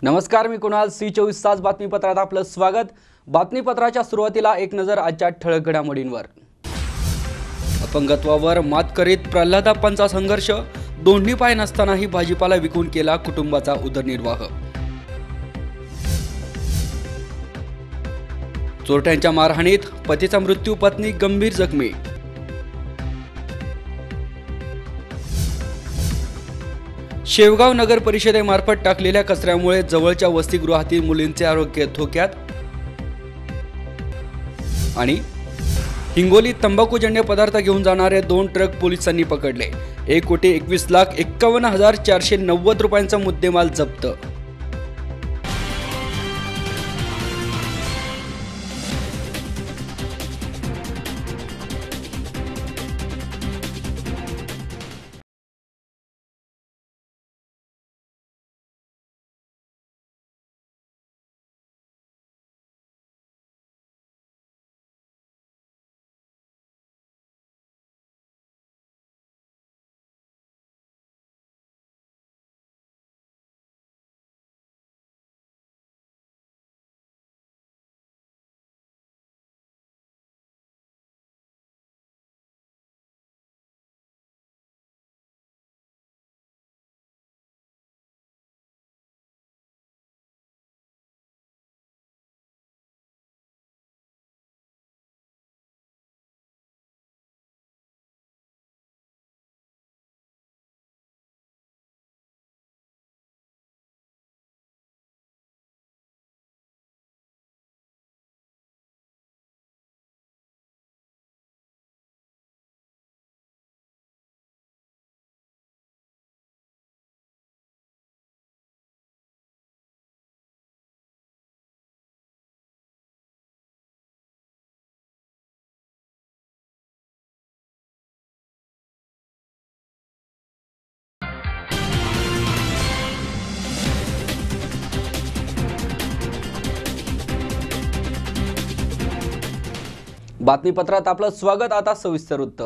नमस्कार, मी कुणाल. C24 तास बातमीपत्रात आपलं स्वागत. बातमीपत्राच्या सुरुवातीला एक नजर आजच्या ठळक घडामोडींवर. अपंगत्वावर मात करीत प्रल्हादाप्पांचा संघर्ष. दोन्ही पाय नसतानाही भाजीपाला विकून केला कुटुंबाचा उदरनिर्वाह. चोरट्यांच्या मारहाणीत पतीचा मृत्यू, पत्नी गंभीर जखमी. शेवगाव नगर परिषदेमार्फत टाकलेल्या कचऱ्यामुळे जवळच्या वसतिगृहातील मुलींचे आरोग्य धोक्यात. आणि हिंगोलीत तंबाखूजन्य पदार्थ घेऊन जाणारे 2 ट्रक पोलिसांनी पकडले. 1,21,51,490 रुपयांचा मुद्देमाल जप्त. बातमीपत्रात आपलं स्वागत. आता सविस्तर वृत्त.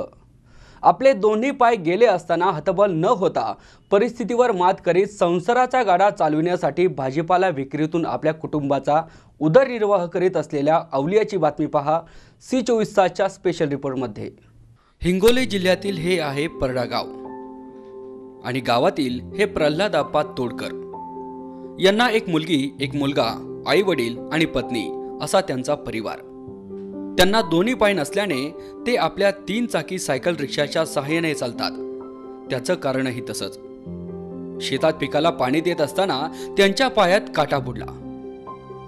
आपले दोन्ही पाय गेले असताना हतबल न होता परिस्थितीवर मात करीत संसाराचा गाडा चालविण्यासाठी भाजीपाला विक्रीतून आपल्या कुटुंबाचा उदरनिर्वाह करीत असलेल्या अवलियाची बातमी पहा C24 तासच्या स्पेशल रिपोर्टमध्ये. हिंगोली जिल्ह्यातील हे आहे परडा गाव आणि गावातील हे प्रल्हादाप्पा तोडकर. यांना एक मुलगी, एक मुलगा, आई वडील आणि पत्नी असा त्यांचा परिवार. त्यांना दोन्ही पाय नसल्याने ते आपल्या 3 चाकी सायकल रिक्षाच्या सहाय्याने चालतात. त्याचं कारणही तसंच. शेतात पिकाला पाणी देत असताना त्यांच्या पायात काटा बुडला.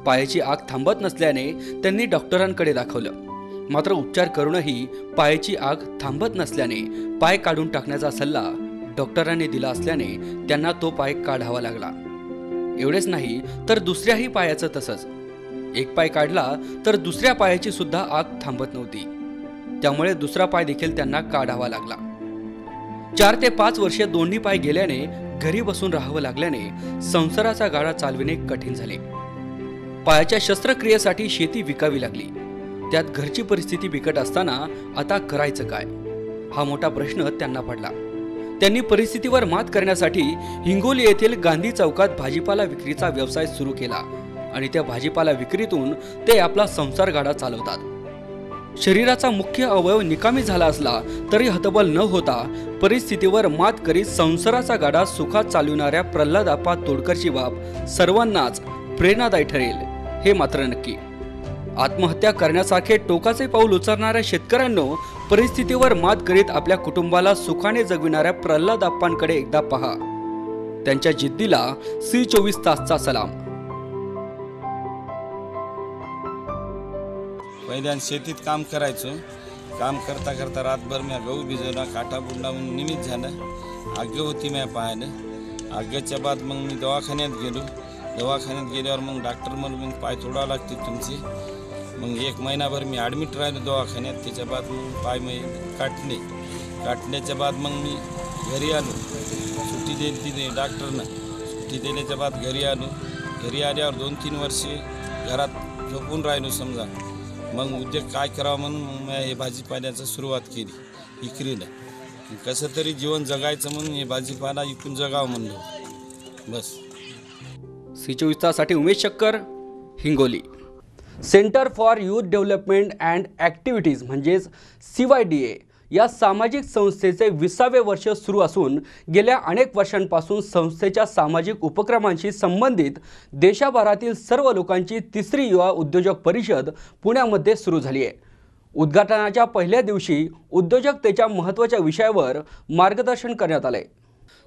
पायाची आग थांबत नसल्याने त्यांनी डॉक्टरांकडे दाखवलं. मात्र उपचार करूनही पायाची आग थांबत नसल्याने पाय काढून टाकण्याचा सल्ला डॉक्टरांनी दिला असल्याने त्यांना तो पाय काढावा लागला. एवढेच नाही तर दुसऱ्याही पायाचं तसंच. एक पाय काढला तर दुसऱ्या पायाची सुद्धा आग थांबत नव्हती. त्यामुळे दुसरा पाय देखील त्यांना काढावा लागला. 4 ते 5 वर्षे दोन्ही पाय गेल्याने घरी बसून राहावं लागल्याने संसाराचा गाडा चालविणे कठीण झाले. पायाच्या शस्त्रक्रियेसाठी शेती विकावी लागली. त्यात घरची परिस्थिती बिकट असताना आता करायचं काय, हा मोठा प्रश्न त्यांना पडला. त्यांनी परिस्थितीवर मात करण्यासाठी हिंगोली येथील गांधी चौकात भाजीपाला विक्रीचा व्यवसाय सुरू केला आणि त्या भाजीपाला विक्रीतून ते आपला संसार गाडा चालवतात. शरीराचा मुख्य अवयव निकामी झाला असला तरी हतबल न होता परिस्थितीवर मात करीत संसाराचा गाडा सुखात चालविणाऱ्या प्रल्हादाप्पा तोडकरची बाब सर्वांनाच प्रेरणादायी ठरेल हे मात्र नक्की. आत्महत्या करण्यासारखे टोकाचे पाऊल उचलणाऱ्या शेतकऱ्यांनो, परिस्थितीवर मात करीत आपल्या कुटुंबाला सुखाने जगविणाऱ्या प्रल्हादाप्पांकडे एकदा पहा. त्यांच्या जिद्दीला C24 तासचा सलाम. पहिल्या शेतीत काम करायचो. काम करता करता रातभर मी गहू भिजवला, काटा बुडला म्हणून निमित्त झालं. आग्य होती मी पाहायला. आग्याच्या बाद मग मी दवाखान्यात गेलो. दवाखान्यात गेल्यावर मग डॉक्टर म्हणून पाय तोडावं लागते तुमचे. मग 1 महिनाभर मी ॲडमिट राहिलो दवाखान्यात. त्याच्या बाद मग पाय मी काटण्याच्या बाद मग मी घरी आलो. सुट्टी दिली तिने डॉक्टरनं. सुट्टी दिल्याच्या बाद घरी आलो. घरी आल्यावर 2-3 वर्षे घरात झोपून राहिलो समजा. मग उद्योग काय करावं म्हणून मग मी हे भाजीपाल्याचं सुरुवात केली विक्रीला. कसं तरी जीवन जगायचं म्हणून हे भाजीपाला विकून जगावं म्हणलं बस. सी24 उमेश शक्कर, Hingoli. Centre for youth development and activities म्हणजेच CYDA या सामाजिक संस्थेचे 20वे वर्ष सुरू असून गेल्या अनेक वर्षांपासून संस्थेच्या सामाजिक उपक्रमांशी संबंधित देशभरातील सर्व लोकांची तिसरी युवा उद्योजक परिषद पुण्यामध्ये सुरू झाली आहे। उद्घाटनाच्या पहिल्या दिवशी उद्योजकतेच्या महत्त्वाच्या विषयावर मार्गदर्शन करण्यात आले।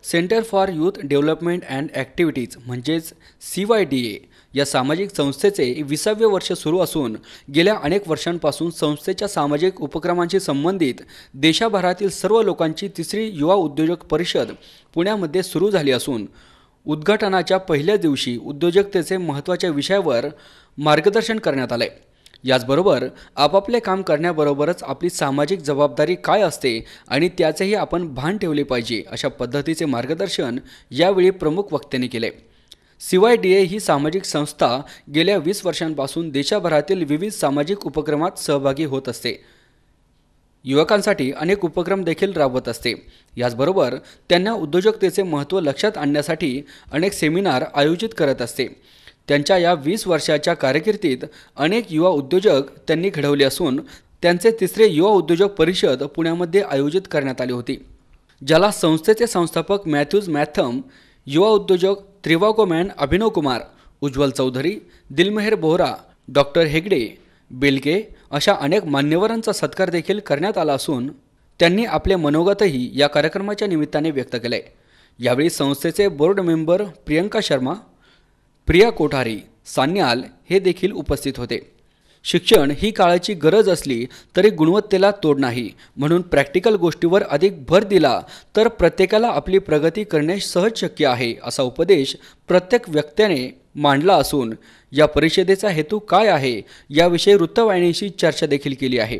Centre for youth development and activities म्हणजेच CYDA या सामाजिक संस्थेचे 20वे वर्ष सुरू असून गेल्या अनेक वर्षांपासून संस्थेच्या सामाजिक उपक्रमांशी संबंधित देशभरातील सर्व लोकांची तिसरी युवा उद्योजक परिषद पुण्यामध्ये सुरू झाली असून उद्घाटनाच्या पहिल्या दिवशी उद्योजकतेचे महत्त्वाच्या विषयावर मार्गदर्शन करण्यात आले। याचबरोबर आपापले काम करण्याबरोबरच आपली सामाजिक जबाबदारी काय असते आणि त्याचेही आपण भान ठेवले पाहिजे अशा पद्धतीचे मार्गदर्शन यावेळी प्रमुख वक्त्यांनी केले। CYDA ही सामाजिक संस्था गेल्या 20 वर्षांपासून देशभरातील विविध सामाजिक उपक्रमात सहभागी होत असते। युवकांसाठी अनेक उपक्रम देखील राबवत असते। याचबरोबर त्यांना उद्योजकतेचे महत्त्व लक्षात आणण्यासाठी अनेक सेमिनार आयोजित करत असते। त्यांच्या या 20 वर्षाच्या कारकिर्दीत अनेक युवा उद्योजक त्यांनी घडवले असून त्यांचे तिसरे युवा उद्योजक परिषद पुण्यामध्ये आयोजित करण्यात आली होती, ज्याला संस्थेचे संस्थापक मॅथ्यूज मॅथम, युवा उद्योजक त्रिवागोमॅन अभिनव कुमार, उज्ज्वल चौधरी, दिलमेहर बोहरा, डॉक्टर हेगडे, बेलके अशा अनेक मान्यवरांचा सत्कार देखील करण्यात आला असून त्यांनी आपले मनोगतही या कार्यक्रमाच्या निमित्ताने व्यक्त केले। यावेळी संस्थेचे बोर्ड मेंबर प्रियंका शर्मा, प्रिया कोठारी, सान्याल हे देखील उपस्थित होते। शिक्षण ही काळाची गरज असली तरी गुणवत्तेला तोड नाही, म्हणून प्रॅक्टिकल गोष्टीवर अधिक भर दिला तर प्रत्येकाला आपली प्रगती करणे सहज शक्य आहे असा उपदेश प्रत्येक वक्त्याने मांडला असून या परिषदेचा हेतू काय आहे याविषयी वृत्तवाहिनीशी चर्चा देखील केली आहे।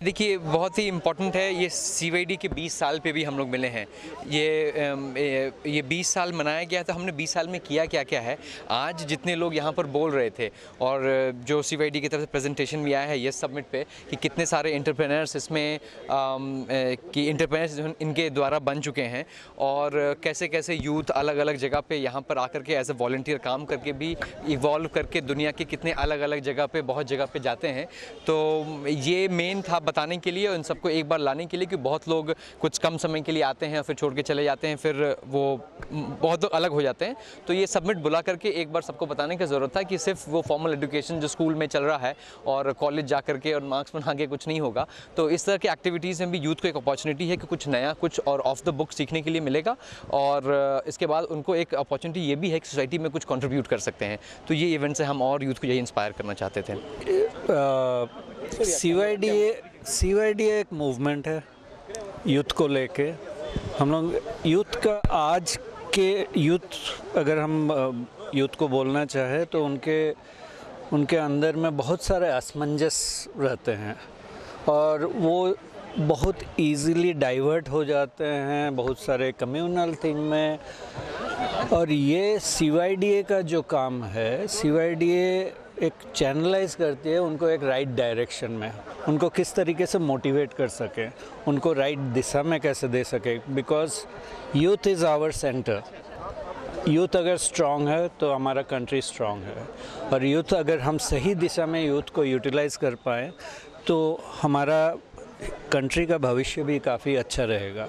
देखिए, बहुत ही इम्पोर्टेंट है ये CYD के 20 साल पे भी हम लोग मिले हैं। ये 20 साल मनाया गया, तो हमने 20 साल में किया क्या क्या है। आज जितने लोग यहाँ पर बोल रहे थे और जो CYD की तरफ से प्रेजेंटेशन भी आया है ये समिट पे कि कितने सारे एंटरप्रेन्योर्स इसमें कि एंटरप्रेन्योर्स इनके द्वारा बन चुके हैं और कैसे कैसे यूथ अलग अलग जगह पे यहाँ पर आकर के एज ए वॉलंटियर काम करके भी इवॉल्व करके दुनिया के कितने अलग अलग जगह पे बहुत जगह पे जाते हैं। तो ये मेन था बताने के लिए और इन सबको एक बार लाने के लिए कि बहुत लोग कुछ कम समय के लिए आते हैं और फिर छोड़ के चले जाते हैं, फिर वो बहुत लोग अलग हो जाते हैं। तो ये सबमिट बुला करके एक बार सबको बताने की ज़रूरत था कि सिर्फ वो फॉर्मल एजुकेशन जो स्कूल में चल रहा है और कॉलेज जा करके और मार्क्स बना के कुछ नहीं होगा। तो इस तरह की एक्टिविटीज़ में भी यूथ को एक अपॉर्चुनिटी है कि कुछ नया, कुछ और ऑफ द बुक सीखने के लिए मिलेगा और इसके बाद उनको एक अपॉर्चुनिटी ये भी है कि सोसाइटी में कुछ कंट्रीब्यूट कर सकते हैं। तो ये इवेंट से हम और यूथ को यही इंस्पायर करना चाहते थे। CYDA एक मूवमेंट है यूथ को लेके। हम लोग यूथ का आज के यूथ, अगर हम यूथ को बोलना चाहे तो उनके अंदर में बहुत सारे असमंजस रहते हैं और वो बहुत इजीली डाइवर्ट हो जाते हैं बहुत सारे कम्युनल थिंग में। और ये CYDA का जो काम है, CYDA एक चैनलाइज करती है उनको एक राइट डायरेक्शन में, उनको किस तरीके से मोटिवेट कर सके, उनको राइट दिशा में कैसे दे सके। Because youth is our centre. Youth अगर स्ट्रॉन्ग है तो हमारा कंट्री स्ट्रॉन्ग है और यूथ अगर हम सही दिशा में यूथ को यूटिलाइज कर पाए तो हमारा कंट्री का भविष्य भी काफ़ी अच्छा रहेगा।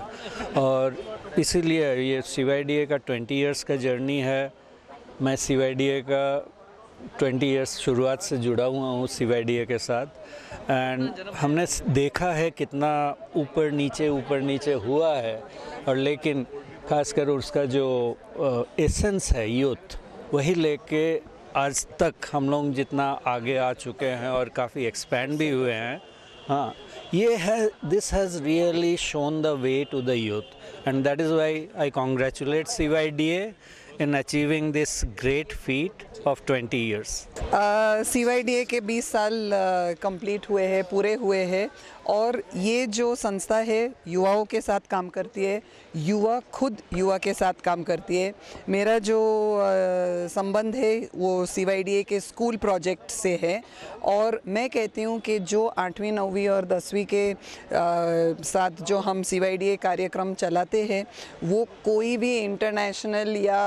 और इसीलिए ये CYDA का 20 इयर्स का जर्नी है। मैं CYDA का 20 इयर्स शुरुआत से जुड़ा हुआ हूँ CYDA के साथ एंड हमने देखा है कितना ऊपर नीचे हुआ है। और लेकिन खासकर उसका जो एसेंस है यूथ, वही लेके आज तक हम लोग जितना आगे आ चुके हैं और काफ़ी एक्सपैंड भी हुए हैं। हाँ, ये है, this has really shown the way to the youth and that is why I congratulate CYDA in achieving this great feat of 20 years. CYDA के 20 साल कंप्लीट हुए हैं, पूरे हुए हैं और ये जो संस्था है युवाओं के साथ काम करती है, युवा खुद युवा के साथ काम करती है। मेरा जो संबंध है वो CYDA के स्कूल प्रोजेक्ट से है और मैं कहती हूँ कि जो 8वीं 9वीं और 10वीं के साथ जो हम CYDA कार्यक्रम चलाते हैं वो कोई भी इंटरनेशनल या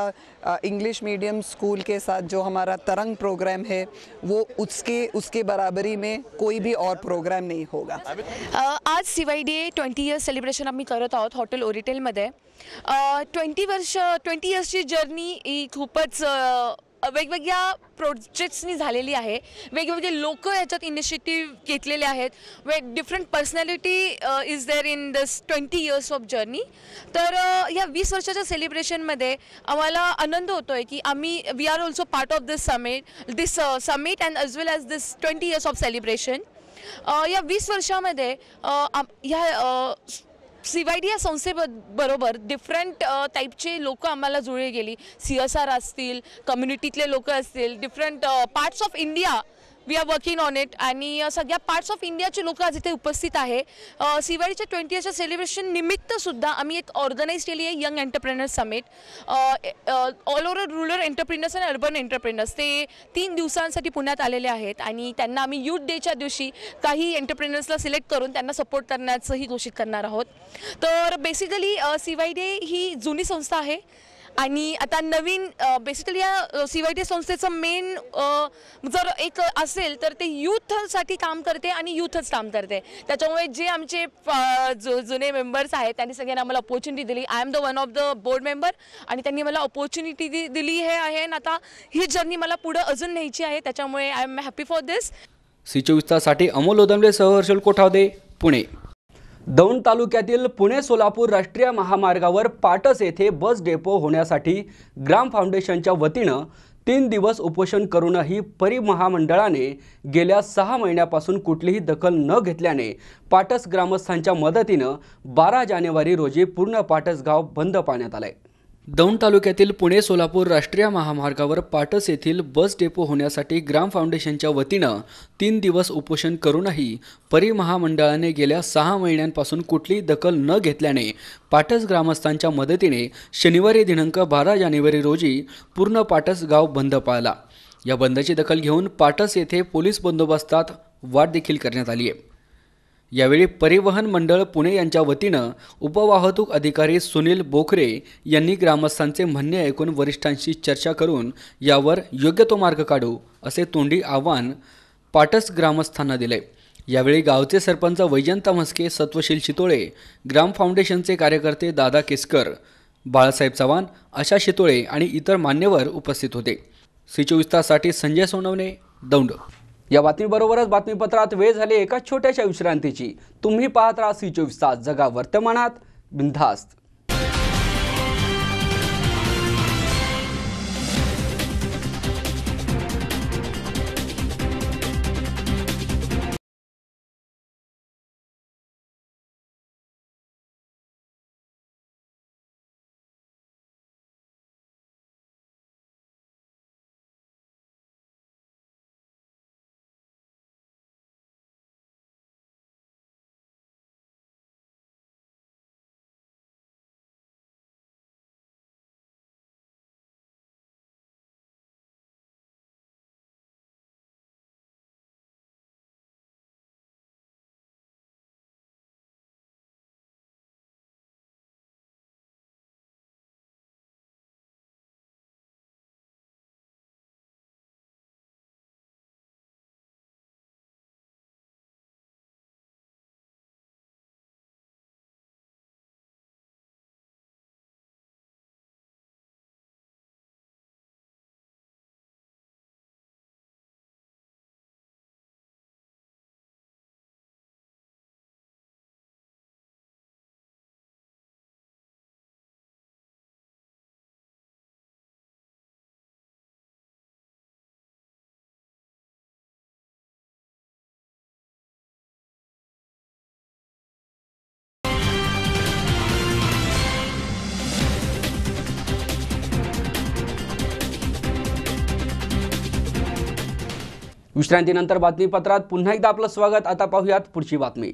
इंग्लिश मीडियम स्कूल के साथ जो हमारा तरंग प्रोग्राम है वो उसके बराबरी में कोई भी और प्रोग्राम नहीं होगा। आज CYDA 20 इयर्स सेलिब्रेशन आम्ही करत आहोत हॉटेल ओरिटेलमध्ये। 20 इयर्सची जर्नी ही खूपच वेगवेगळ्या प्रोजेक्ट्सनी झालेली आहे। वेगवेगळे लोक याच्यात इनिशिएटिव्ह घेतलेले आहेत। Different personality is there in this 20 years of journey. तर या 20 वर्षाच्या सेलिब्रेशनमध्ये आम्हाला आनंद होतो आहे की आम्ही we are also part of this summit and as well as this 20 years of celebration. या 20 वर्षामध्ये ह्या CYDA या संस्थेबरोबर डिफरंट टाईपचे लोक आम्हाला जुळले गेली। CSR असतील, कम्युनिटीतले लोक असतील, different parts of India we are working on it आणि सगळ्या पार्ट्स ऑफ इंडियाचे लोक आज इथे उपस्थित आहे। CYDAच्या 20 इयर्सच्या सेलिब्रेशन निमित्त सुद्धा आम्ही एक ऑर्गनाइज केली आहे young entrepreneurs summit. All over rural entrepreneurs आणि अर्बन एंटरप्रेनर्स ते 3 दिवसांसाठी पुण्यात आलेले आहेत आणि त्यांना आम्ही यूथ डेच्या दिवशी काही एंटरप्रेनर्सला सिलेक्ट करून त्यांना सपोर्ट करण्याचंही घोषित करणार आहोत। तर बेसिकली CYDA ही जुनी संस्था आहे आणि आता नवीन बेसिकली या CYDA संस्थेचं मेन जर एक असेल तर ते यूथसाठी काम करते आणि यूथच काम करते। त्याच्यामुळे जे आमचे जुने मेंबर्स आहेत त्यांनी सगळ्यांना मला अपॉर्च्युनिटी दिली। I am the one of the board member आणि त्यांनी मला अपॉर्च्युनिटी दिली हे आहे आणि आता ही जर्नी मला पुढे अजून न्यायची आहे। त्याच्यामुळे I am happy for this. C24 तासाठी अमोल ओदमले सह हर्षल कोठावदे, पुणे। दौंड तालुक्यातील पुणे-सोलापूर राष्ट्रीय महामार्गावर पाटस येथे बस डेपो होण्यासाठी ग्राम फाउंडेशनच्या वतीनं 3 दिवस उपोषण करूनही परिमहामंडळाने गेल्या 6 महिन्यापासून कुठलीही दखल न घेतल्याने पाटस ग्रामस्थांच्या मदतीनं 12 जानेवारी रोजी पूर्ण पाटस गाव बंद पाळण्यात आले। दौंड तालुक्यातील पुणे-सोलापूर राष्ट्रीय महामार्गावर पाटस येथील बस डेपो होण्यासाठी ग्राम फाउंडेशनच्या वतीनं 3 दिवस उपोषण करूनही परिमहामंडळाने गेल्या 6 महिन्यांपासून कुठलीही दखल न घेतल्याने पाटस ग्रामस्थांच्या मदतीने शनिवारी दिनांक 12 जानेवारी रोजी पूर्ण पाटस गाव बंद पाळला। या बंदची दखल घेऊन पाटस येथे पोलीस बंदोबस्तात वाढ देखील करण्यात आली आहे। यावेळी परिवहन मंडळ पुणे यांच्या वतीनं उपवाहतूक अधिकारी सुनील बोखरे यांनी ग्रामस्थांचे म्हणणे ऐकून वरिष्ठांशी चर्चा करून यावर योग्य तो मार्ग काढू असे तोंडी आव्हान पाटस ग्रामस्थांना दिले। यावेळी गावचे सरपंच वैजंत म्हस्के, सत्वशील शितोळे, ग्राम फाउंडेशनचे कार्यकर्ते दादा केसकर, बाळासाहेब चव्हाण, आशा शितोळे आणि इतर मान्यवर उपस्थित होते। C24 ताससाठी संजय सोनवणे, दौंड। या बातमीबरोबरच बातमीपत्रात वेळ झाली एका छोट्याशा विश्रांतीची। तुम्ही पाहत राहा C24 तास, जगा वर्तमानात, बिनधास्त। विश्रांतीनंतर बातमीपत्रात पुन्हा एकदा आपलं स्वागत। आता पाहूयात पुढची बातमी।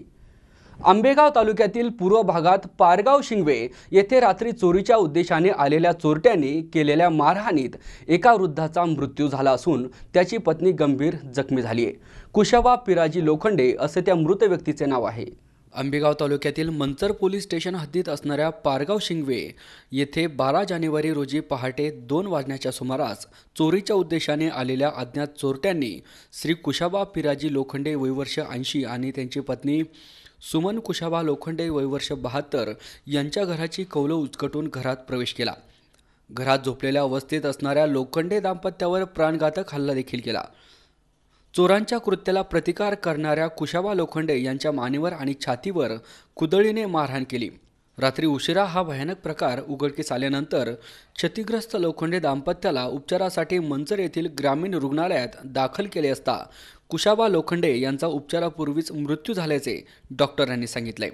आंबेगाव तालुक्यातील पूर्व भागात पारगाव शिंगवे येथे रात्री चोरीच्या उद्देशाने आलेल्या चोरट्यांनी केलेल्या मारहाणीत एका वृद्धाचा मृत्यू झाला असून त्याची पत्नी गंभीर जखमी झाली आहे. कुशाबा पिराजी लोखंडे असे त्या मृत व्यक्तीचे नाव आहे. आंबेगाव तालुक्यातील मंचर पोलीस स्टेशन हद्दीत असणाऱ्या पारगाव शिंगवे येथे 12 जानेवारी रोजी पहाटे 2 वाजण्याच्या सुमारास चोरीच्या उद्देशाने आलेल्या अज्ञात चोरट्यांनी श्री कुशाबा पिराजी लोखंडे वय वर्ष 80 आणि त्यांची पत्नी सुमन कुशाबा लोखंडे वय वर्ष 72 यांच्या घराची कौलं उचकटून घरात प्रवेश केला. घरात झोपलेल्या अवस्थेत असणाऱ्या लोखंडे दाम्पत्यावर प्राणघातक हल्ला देखील केला. चोरांच्या कृत्याला प्रतिकार करणाऱ्या कुशाबा लोखंडे यांच्या मानेवर आणि छातीवर कुदळीने मारहाण केली. रात्री उशिरा हा भयानक प्रकार उघडकीस आल्यानंतर क्षतिग्रस्त लोखंडे दाम्पत्याला उपचारासाठी मंचर येथील ग्रामीण रुग्णालयात दाखल केले असता कुशाबा लोखंडे यांचा उपचारापूर्वीच मृत्यू झाल्याचे डॉक्टरांनी सांगितले.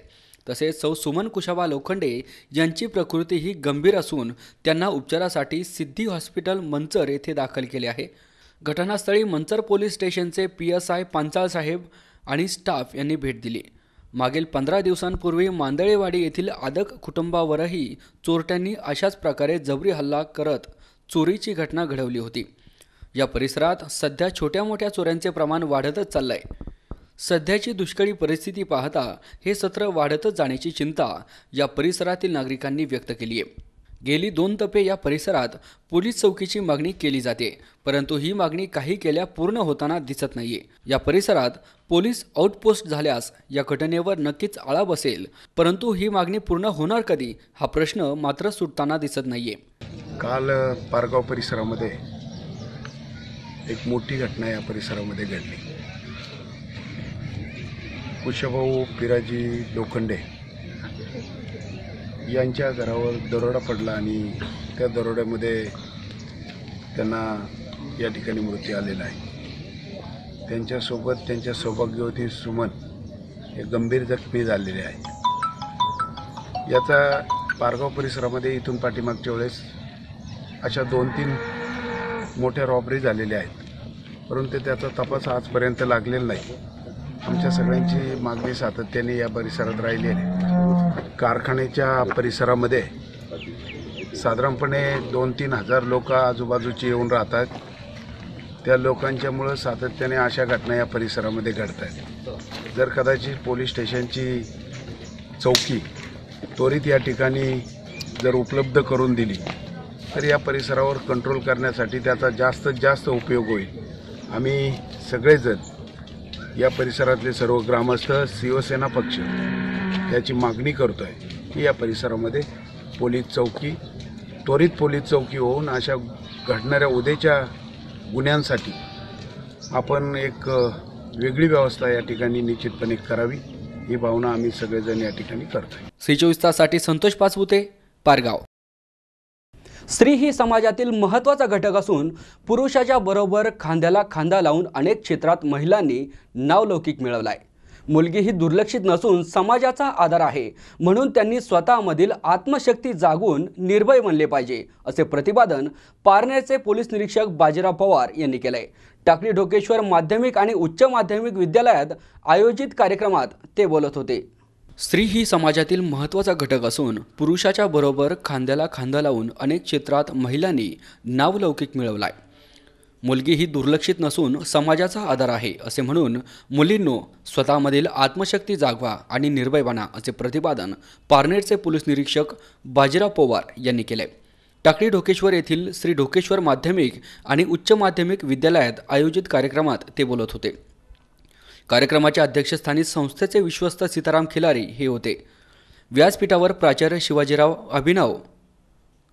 तसेच सौ सुमन कुशाबा लोखंडे यांची प्रकृती ही गंभीर असून त्यांना उपचारासाठी सिद्धी हॉस्पिटल मंचर येथे दाखल केले आहे. घटनास्थळी मंचर पोलीस स्टेशनचे PSI पांचाळ साहेब आणि स्टाफ यांनी भेट दिली. मागील 15 दिवसांपूर्वी मांदळेवाडी येथील आदक कुटुंबावरही चोरट्यांनी अशाच प्रकारे जबरी हल्ला करत चोरीची घटना घडवली होती. या परिसरात सध्या छोट्या मोठ्या चोऱ्यांचे प्रमाण वाढतच चाललंय. सध्याची दुष्काळी परिस्थिती पाहता हे सत्र वाढतच जाण्याची चिंता या परिसरातील नागरिकांनी व्यक्त केली आहे. गेली 2 टप्पे या परिसरात पोलीस चौकीची मागणी केली जाते, परंतु ही मागणी काही केल्या पूर्ण होताना दिसत नाहीये. या परिसरात पोलीस आउटपोस्ट झाल्यास या घटनेवर नक्कीच आळा बसेल, परंतु ही मागणी पूर्ण होणार कधी हा प्रश्न मात्र सुटताना दिसत नाहीये. काल पारगाव परिसरामध्ये एक मोठी घटना या परिसरामध्ये घडली. कुशाभाऊ पिराजी लोखंडे यांच्या घरावर दरोडा पडला आणि त्या दरोड्यामध्ये त्यांना या ठिकाणी मृत्यू आलेला आहे. त्यांच्यासोबत त्यांच्या सौभाग्यवती सुमन हे गंभीर जखमी झालेले आहेत. याचा पारगाव परिसरामध्ये इथून पाठीमागच्या वेळेस अशा 2-3 मोठ्या रॉबरी झालेल्या आहेत, परंतु त्याचा तपास आजपर्यंत लागलेला नाही. आमच्या सगळ्यांची मागणी सातत्याने या परिसरात राहिली आहे. कारखान्याच्या परिसरामध्ये साधारणपणे 2-3 हजार लोक आजूबाजूची येऊन राहतात. त्या लोकांच्यामुळं सातत्याने अशा घटना या परिसरामध्ये घडत आहेत. जर कदाचित पोलीस स्टेशनची चौकी त्वरित या ठिकाणी जर उपलब्ध करून दिली तर या परिसरावर कंट्रोल करण्यासाठी त्याचा जास्तीत जास्त उपयोग होईल. आम्ही सगळेजण या परिसरातले सर्व ग्रामस्थ शिवसेना पक्ष याची मागणी करतो आहे की या परिसरामध्ये त्वरित पोलीस चौकी होऊन अशा घडणाऱ्या उद्याच्या गुन्ह्यांसाठी आपण एक वेगळी व्यवस्था या ठिकाणी निश्चितपणे करावी ही भावना आम्ही सगळेजण या ठिकाणी करतो. C24 तासाठी संतोष पाचपुते, पारगाव. स्त्री ही समाजातील महत्त्वाचा घटक असून पुरुषाच्या बरोबर खांद्याला खांदा लावून अनेक क्षेत्रात महिलांनी नावलौकिक मिळवलाय. मुलगी ही दुर्लक्षित नसून समाजाचा आधार आहे, म्हणून त्यांनी स्वतःमधील आत्मशक्ती जागून निर्भय बनले पाहिजे असे प्रतिपादन पारनेरचे पोलीस निरीक्षक बाजीराव पवार यांनी केले. टाकळी ढोकेश्वर माध्यमिक आणि उच्च माध्यमिक विद्यालयात आयोजित कार्यक्रमात ते बोलत होते. स्त्री ही समाजातील महत्त्वाचा घटक असून पुरुषाच्या बरोबर खांद्याला खांदा लावून अनेक क्षेत्रात महिलांनी नावलौकिक मिळवलाय. मुलगी ही दुर्लक्षित नसून समाजाचा आधार आहे असे म्हणून मुलींनो स्वतःमधील आत्मशक्ती जागवा आणि निर्भय बना असे प्रतिपादन पारनेरचे पोलीस निरीक्षक बाजीराव पवार यांनी केले. टाकळी ढोकेश्वर येथील श्री ढोकेश्वर माध्यमिक आणि उच्च माध्यमिक विद्यालयात आयोजित कार्यक्रमात ते बोलत होते. कार्यक्रमाच्या अध्यक्षस्थानी संस्थेचे विश्वस्त सीताराम खिलारी हे होते. व्यासपीठावर प्राचार्य शिवाजीराव अभिनव,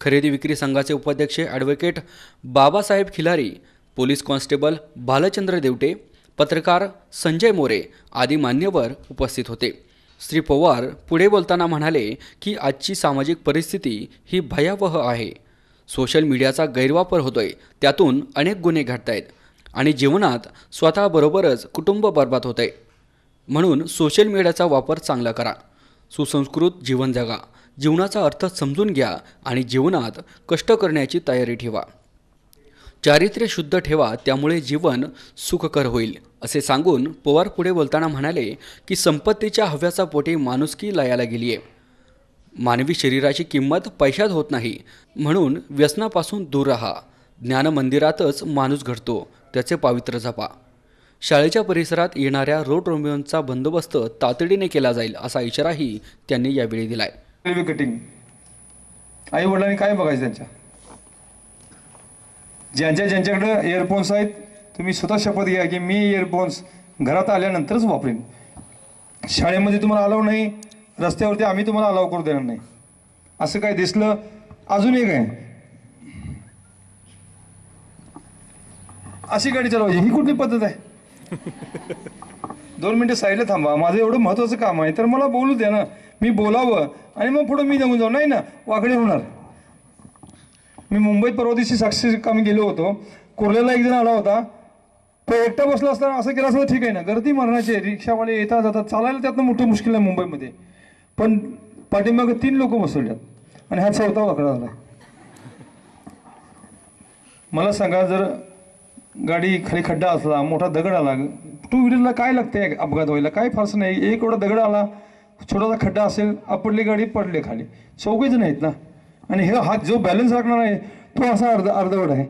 खरेदी विक्री संघाचे उपाध्यक्ष advocate Babasaheb Khilari, police constable Bhalchandra Devate, पत्रकार संजय मोरे आदी मान्यवर उपस्थित होते. श्री पवार पुढे बोलताना म्हणाले की आजची सामाजिक परिस्थिती ही भयावह आहे. सोशल मीडियाचा गैरवापर होतोय, त्यातून अनेक गुन्हे घडत आहेत आणि जीवनात स्वतःबरोबरच कुटुंब बर्बाद होत आहे. म्हणून सोशल मीडियाचा वापर चांगला करा, सुसंस्कृत जीवन जगा, जीवनाचा अर्थ समजून घ्या आणि जीवनात कष्ट करण्याची तयारी ठेवा. चारित्र्य शुद्ध ठेवा, त्यामुळे जीवन सुखकर होईल, असे सांगून पवार पुढे बोलताना म्हणाले की संपत्तीच्या हव्यासा पोटी माणुसकी लयाला गेली आहे. मानवी शरीराची किंमत पैशात होत नाही, म्हणून व्यसनापासून दूर राहा. ज्ञान मंदिरातच माणूस घडतो, त्याचे पावित्र्य जपा. शाळेच्या परिसरात येणाऱ्या रोड रोमियोंचा बंदोबस्त तातडीने केला जाईल, असा इशाराही त्यांनी यावेळी दिलाय. रेल्वे कटिंग आई वडिलांनी काय बघायचं त्यांच्या ज्यांच्याकडे इयरफोन्स आहेत, तुम्ही स्वतः शपथ घ्या की मी इयरफोन्स घरात आल्यानंतरच वापरेन. शाळेमध्ये तुम्हाला अलाव नाही, रस्त्यावरती आम्ही तुम्हाला अलाव करू देणार नाही. असं काय दिसलं. अजून एक आहे, अशी गाडी चालवायची, ही कुठली पद्धत आहे? 2 मिनिटं साईडला थांबा, माझं एवढं महत्त्वाचं काम आहे तर मला बोलू द्या ना, मी बोलावं आणि मग पुढं मी जाऊन जाऊ. नाही ना, वाकडे होणार. मी मुंबईत परवा दिवशी साक्षी कामी गेलो होतो. कुर्ल्याला एक जण आला होता, तो एकटा बसला असताना असं केलं असं ठीक आहे ना, गर्दी मरणाचे, रिक्षावाले येतात जातात, चालायला त्यातनं मोठं मुश्किल आहे मुंबईमध्ये. पण पाठीमागं 3 लोक बसवल्यात आणि हा 4था वाकडा झाला. मला सांगा, जर गाडी खाली खड्डा असला, मोठा दगड आला, 2 व्हीलरला काय लागते अपघात व्हायला? काय फारसं नाही. एक एवढा दगड आला, छोटासा खड्डा असेल, आपडली गाडी पडले खाली, 4घे जण आहेत ना. आणि हे हात जो बॅलन्स राखणार आहे तो असा अर्धवट आहे.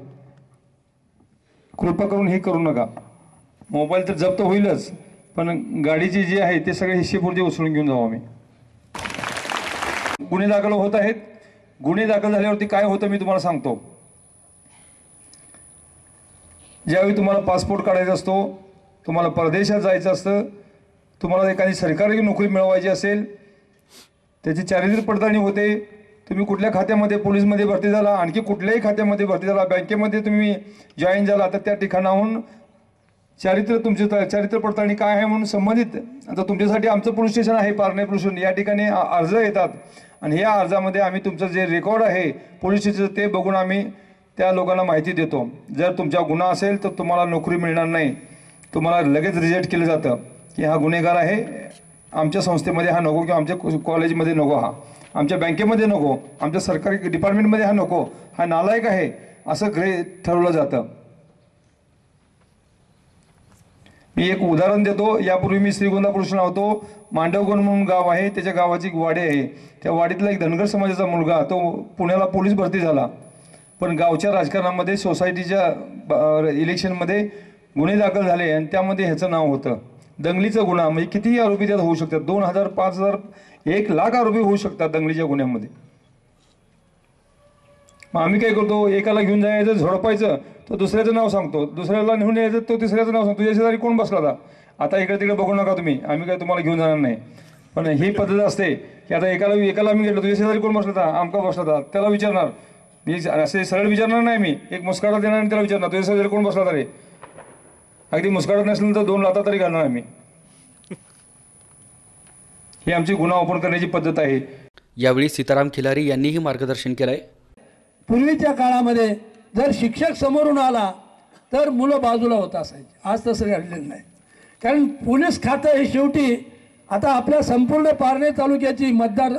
कृपा करून हे करू नका. मोबाईल तर जप्त होईलच, पण गाडीची जी आहे ते सगळे हिस्सेपुरते उचलून घेऊन जाऊ आम्ही. गुन्हे दाखल होत आहेत. गुन्हे दाखल झाल्यावरती काय होतं मी तुम्हाला सांगतो. ज्यावेळी तुम्हाला पासपोर्ट काढायचा असतो, तुम्हाला परदेशात जायचं असतं, तुम्हाला एखादी सरकारी नोकरी मिळवायची असेल, त्याची चारित्र्य पडताळणी होते. तुम्ही कुठल्या खात्यामध्ये, पोलीसमध्ये भरती झाला, आणखी कुठल्याही खात्यामध्ये भरती झाला, बँकेमध्ये तुम्ही जॉईन झाला, तर त्या ठिकाणाहून तुमची चारित्र्य पडताळणी काय आहे म्हणून संबंधित, आता तुमच्यासाठी आमचं पोलीस स्टेशन आहे पारणे पोलीस स्टेशन, या ठिकाणी अर्ज येतात आणि या अर्जामध्ये आम्ही तुमचं जे रेकॉर्ड आहे पोलीस स्टेशनचं ते बघून आम्ही त्या लोकांना माहिती देतो. जर तुमचा गुन्हा असेल तर तुम्हाला नोकरी मिळणार नाही, तुम्हाला लगेच रिजेक्ट केलं जातं की हा गुन्हेगार आहे, आमच्या संस्थेमध्ये हा नको, किंवा आमच्या कॉलेजमध्ये नको, हा आमच्या बँकेमध्ये नको, आमच्या सरकारी डिपार्टमेंटमध्ये हा नको, हा नालायक आहे, असं ठरवलं जातं. मी एक उदाहरण देतो. यापूर्वी मी श्रीगोंदा पोलीस होतो. मांडवगण म्हणून गाव आहे, त्याच्या गावाची एक वाडी आहे. त्या वाडीतला एक धनगर समाजाचा मुलगा, तो पुण्याला पोलीस भरती झाला, पण गावच्या राजकारणामध्ये, सोसायटीच्या इलेक्शनमध्ये गुन्हे दाखल झाले आणि त्यामध्ये ह्याचं नाव होतं. दंगलीचा गुन्हा, म्हणजे कितीही आरोपी त्यात होऊ शकतात, 2000, 5000, 1,00,000 आरोपी होऊ शकतात दंगलीच्या गुन्ह्यामध्ये. मग आम्ही काय करतो, एकाला घेऊन जायचं, झोडपायचं, तो दुसऱ्याचं नाव सांगतो, दुसऱ्याला घेऊन यायचं, तो तिसऱ्याचं नाव सांगतो, तुझ्या शेजारी कोण बसला होता, आता इकडे तिकडे बघू नका तुम्ही, आम्ही काय तुम्हाला घेऊन जाणार नाही. पण ही पद्धत असते की आता एकाला आम्ही गेलो, तुझ्या शेजारी कोण बसला होता, आमका बसला होता, त्याला विचारणार. मी असे सरळ विचारणार नाही, मी एक मुस्काडा देणार आणि त्याला विचारणार, तुझ्या शेजारी कोण बसला होता रे. अगदी मुस्काडत नसेल तर 2 लाथा तरी घालणार आम्ही. ही आमची गुन्हा ओपन करण्याची पद्धत आहे. यावेळी सीताराम खिलारी यांनीही मार्गदर्शन केलंय. पूर्वीच्या काळामध्ये जर शिक्षक समोरून आला तर मुलं बाजूला होत असायची. आज तसं घडलेलं नाही, कारण पोलीस खातं हे शेवटी आता आपल्या संपूर्ण पारणे तालुक्याची मतदार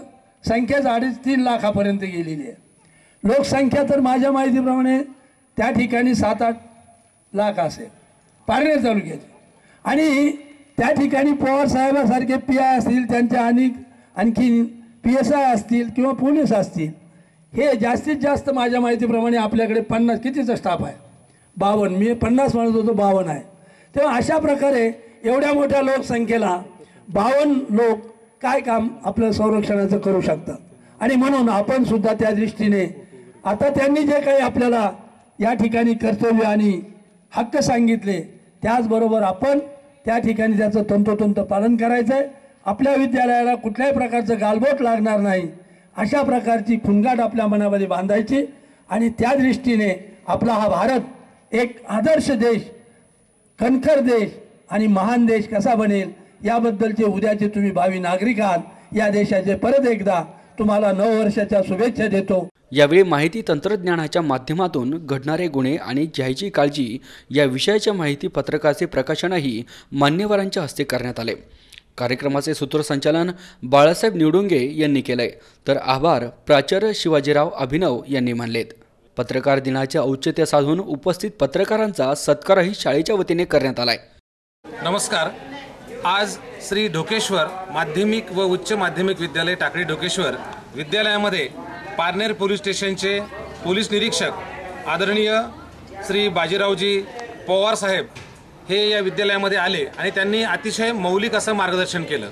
संख्या 2.5-3 लाखापर्यंत गेलेली आहे. लोकसंख्या तर माझ्या माहितीप्रमाणे त्या ठिकाणी 7-8 लाख असेल पारणे तालुक्याची. आणि त्या ठिकाणी पवार साहेबासारखे PI असतील, त्यांच्या आणखी PSI असतील किंवा पोलीस असतील, हे जास्तीत जास्त माझ्या माहितीप्रमाणे आपल्याकडे 50 कितीचा स्टाफ आहे, 52, मी 50 म्हणत होतो, 52 आहे. तेव्हा अशा प्रकारे एवढ्या मोठ्या लोकसंख्येला 52 लोक काय काम आपलं संरक्षणाचं करू शकतात. आणि म्हणून आपण सुद्धा त्या दृष्टीने आता त्यांनी जे काही आपल्याला या ठिकाणी कर्तव्य आणि हक्क सांगितले, त्याचबरोबर आपण त्या ठिकाणी त्याचं तंतोतंत पालन करायचं आहे. आपल्या विद्यालयाला कुठल्याही प्रकारचं गालबोट लागणार नाही, अशा प्रकारची फुणगाट आपल्या मनामध्ये बांधायची. आणि त्या दृष्टीने आपला हा भारत एक आदर्श देश, कणखर देश आणि महान देश कसा बनेल याबद्दलचे उद्याचे तुम्ही भावी नागरिक आहात. या देशाचे परत एकदा तुम्हाला नववर्षाच्या शुभेच्छा देतो. यावेळी माहिती तंत्रज्ञानाच्या माध्यमातून घडणारे गुन्हे आणि घ्यायची काळजी या विषयाच्या माहिती पत्रकाचे प्रकाशनही मान्यवरांच्या हस्ते करण्यात आले. कार्यक्रमाचे सूत्रसंचालन बाळासाहेब निवडुंगे यांनी केले, तर आभार प्राचार्य शिवाजीराव अभिनव यांनी मानलेत. पत्रकार दिनाचे औचित्य साधून उपस्थित पत्रकारांचा सत्कारही शाळेच्या वतीने करण्यात आलाय। नमस्कार। आज श्री ढोकेश्वर माध्यमिक व उच्च माध्यमिक विद्यालय टाकळी ढोकेश्वर विद्यालयामध्ये पारनेर पोलीस स्टेशनचे पोलीस निरीक्षक आदरणीय श्री बाजीरावजी पवार साहेब हे या विद्यालयामध्ये आले आणि त्यांनी अतिशय मौलिक असं मार्गदर्शन केलं।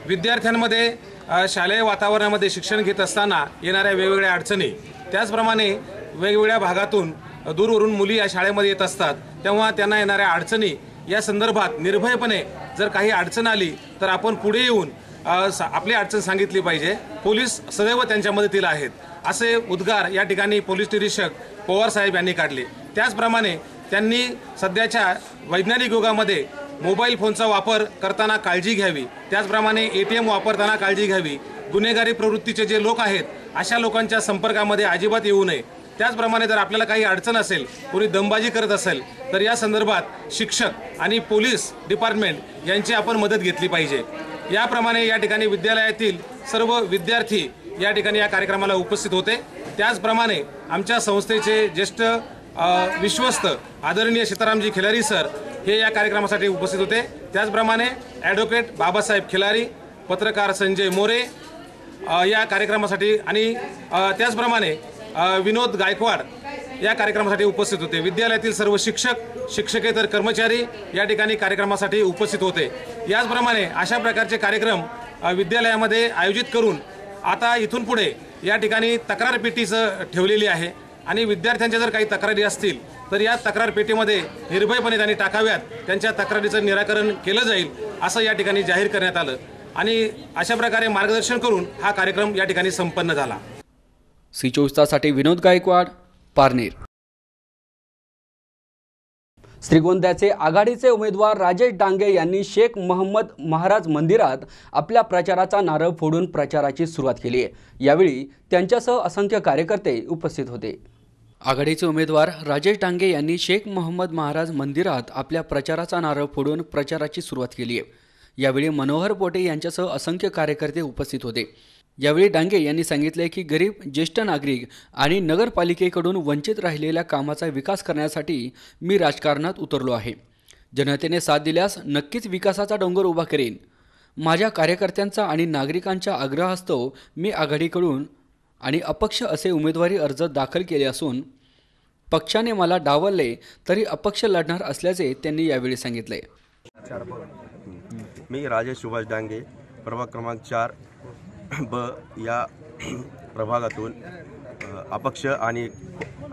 विद्यार्थ्यांमध्ये शालेय वातावरणामध्ये शिक्षण घेत असताना येणाऱ्या वेगवेगळ्या अडचणी, त्याचप्रमाणे वेगवेगळ्या भागातून दूरवरून मुली या शाळेमध्ये येत असतात, तेव्हा त्यांना येणाऱ्या अडचणी या संदर्भात निर्भयपणे जर काही अडचण आली तर आपण पुढे येऊन आपली अडचण सांगितली पाहिजे। पोलीस सदैव त्यांच्या मदतीला आहेत असे उद्गार या ठिकाणी पोलीस निरीक्षक पवार साहेब यांनी काढले। त्याचप्रमाणे त्यांनी सध्याच्या वैज्ञानिक युगामध्ये मोबाईल फोनचा वापर करताना काळजी घ्यावी, त्याचप्रमाणे ATM वापरताना काळजी घ्यावी, गुन्हेगारी प्रवृत्तीचे जे लोक आहेत अशा लोकांच्या संपर्कामध्ये अजिबात येऊ नये। त्याचप्रमाणे जर आपल्याला काही अडचण असेल, कोणी दमबाजी करत असेल तर या संदर्भात शिक्षक आणि पोलीस डिपार्टमेंट यांची आपण मदत घेतली पाहिजे। याप्रमाणे या ठिकाणी विद्यालयातील सर्व विद्यार्थी या ठिकाणी या कार्यक्रमाला उपस्थित होते। त्याचप्रमाणे आमच्या संस्थेचे ज्येष्ठ विश्वस्त आदरणीय सीतारामजी खिलारी सर हे या कार्यक्रमासाठी उपस्थित होते। त्याचप्रमाणे ॲडव्होकेट बाबासाहेब खिलारी, पत्रकार संजय मोरे या कार्यक्रमासाठी आणि त्याचप्रमाणे विनोद गायकवाड या कार्यक्रमासाठी उपस्थित होते। विद्यालयातील सर्व शिक्षक, शिक्षकेतर कर्मचारी या ठिकाणी कार्यक्रमासाठी उपस्थित होते। याचप्रमाणे अशा प्रकारचे कार्यक्रम विद्यालयामध्ये आयोजित करून आता इथून पुढे या ठिकाणी तक्रार पेटीचं ठेवलेली आहे आणि विद्यार्थ्यांच्या जर काही तक्रारी असतील तर या तक्रार पेटीमध्ये निर्भयपणे त्यांनी टाकाव्यात, त्यांच्या तक्रारीचं निराकरण केलं जाईल असं या ठिकाणी जाहीर करण्यात आलं आणि अशा प्रकारे मार्गदर्शन करून हा कार्यक्रम या ठिकाणी संपन्न झाला। C24 तासाठी विनोद गायकवाड, पारनेर। श्रीगोंद्याचे आघाडीचे उमेदवार राजेश डांगे यांनी शेख मोहम्मद महाराज मंदिरात आपल्या प्रचाराचा नारळ फोडून प्रचाराची सुरुवात केली आहे। यावेळी त्यांच्यासह असंख्य कार्यकर्ते उपस्थित होते। आघाडीचे उमेदवार राजेश डांगे यांनी शेख मोहम्मद महाराज मंदिरात आपल्या प्रचाराचा नारळ फोडून प्रचाराची सुरुवात केली आहे। यावेळी मनोहर पोटे यांच्यासह असंख्य कार्यकर्ते उपस्थित होते। यावेळी डांगे यांनी सांगितले की गरीब, ज्येष्ठ नागरिक आणि नगरपालिकेकडून वंचित राहिलेल्या कामाचा विकास करण्यासाठी मी राजकारणात उतरलो आहे। जनतेने साथ दिल्यास नक्कीच विकासाचा डोंगर उभा करेन। माझ्या कार्यकर्त्यांचा आणि नागरिकांच्या आग्रहास्तव मी आघाडीकडून आणि अपक्ष असे उमेदवारी अर्ज दाखल केले असून पक्षाने मला डावलले तरी अपक्ष लढणार असल्याचे त्यांनी यावेळी सांगितले। मी राजेश सुभाष डांगे, प्रभाग क्रमांक 4 ब या प्रभागातून अपक्ष आणि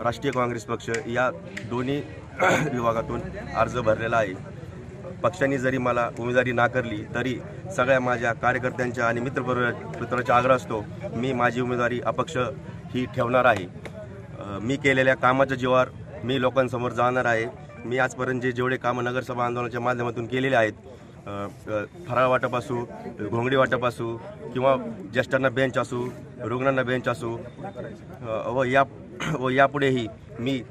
राष्ट्रीय काँग्रेस पक्ष या दोन्ही विभागातून अर्ज भरलेला आहे। पक्षाने जरी मला उमेदवारी नाकारली तरी सगळ्या माझ्या कार्यकर्त्यांच्या आणि मित्राच्या आग्रह असतो मी माझी उमेदवारी अपक्ष ही ठेवणार आहे। मी केलेल्या कामाच्या जीवावर मी लोकांसमोर जाणार आहे। मी आजपर्यंत जेवढे कामं नगरसभा आंदोलनाच्या माध्यमातून केलेले आहेत, फराळ वाटप असू, घोंगडी वाटप असू किंवा ज्येष्ठांना बेंच असू, रुग्णांना बेंच असू व यापुढेही मी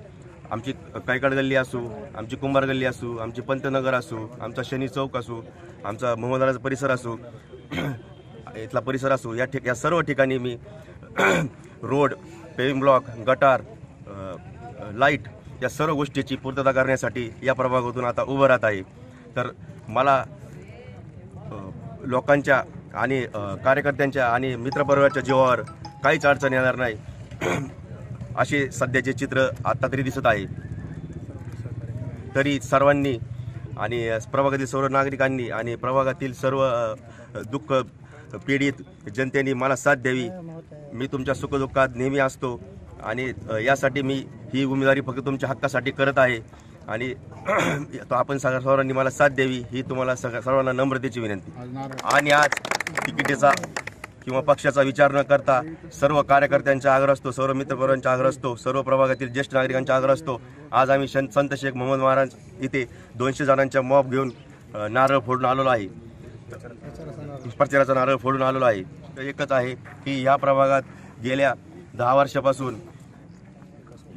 आमची कायकड गल्ली असू, आमची कुंभार गल्ली असू, आमची पंतनगर असू, आमचा शनी चौक असू, आमचा मोहम्मदराजा परिसर असू, इथला परिसर असू, या सर्व ठिकाणी मी रोड, पेविंग ब्लॉक, गटार, लाईट या सर्व गोष्टीची पूर्तता करण्यासाठी या प्रभागातून आता उभं राहत आहे। तर मला लोकांच्या आणि कार्यकर्त्यांच्या आणि मित्रपरिवाराच्या जीवावर काहीच अडचण येणार नाही असे सध्याचे चित्र आता तरी दिसत आहे। तरी सर्वांनी आणि प्रभागातील सर्व नागरिकांनी आणि प्रभागातील सर्व दुःख पीडित जनतेने मला साथ द्यावी। मी तुमच्या सुखदुःखात नेहमी असतो आणि यासाठी मी ही उमेदवारी फक्त तुमच्या हक्कासाठी करत आहे आणि आपण सर्वांनी मला साथ द्यावी ही तुम्हाला सर्वांना नम्रतेची विनंती। आणि आज तिकिटीचा किंवा पक्षाचा विचार न करता सर्व कार्यकर्त्यांचा आग्रह असतो, सर्व मित्रपरिवारांचा आग्रह असतो, सर्व प्रभागातील ज्येष्ठ नागरिकांचा आग्रह असतो। आज आम्ही संत शेख मोहम्मद महाराज इथे 200 जणांच्या मॉब घेऊन नारळ फोडून आलेलो आहे, प्रचाराचा नारळ फोडून आलेलो आहे। एकच आहे की ह्या प्रभागात गेल्या 10 वर्षापासून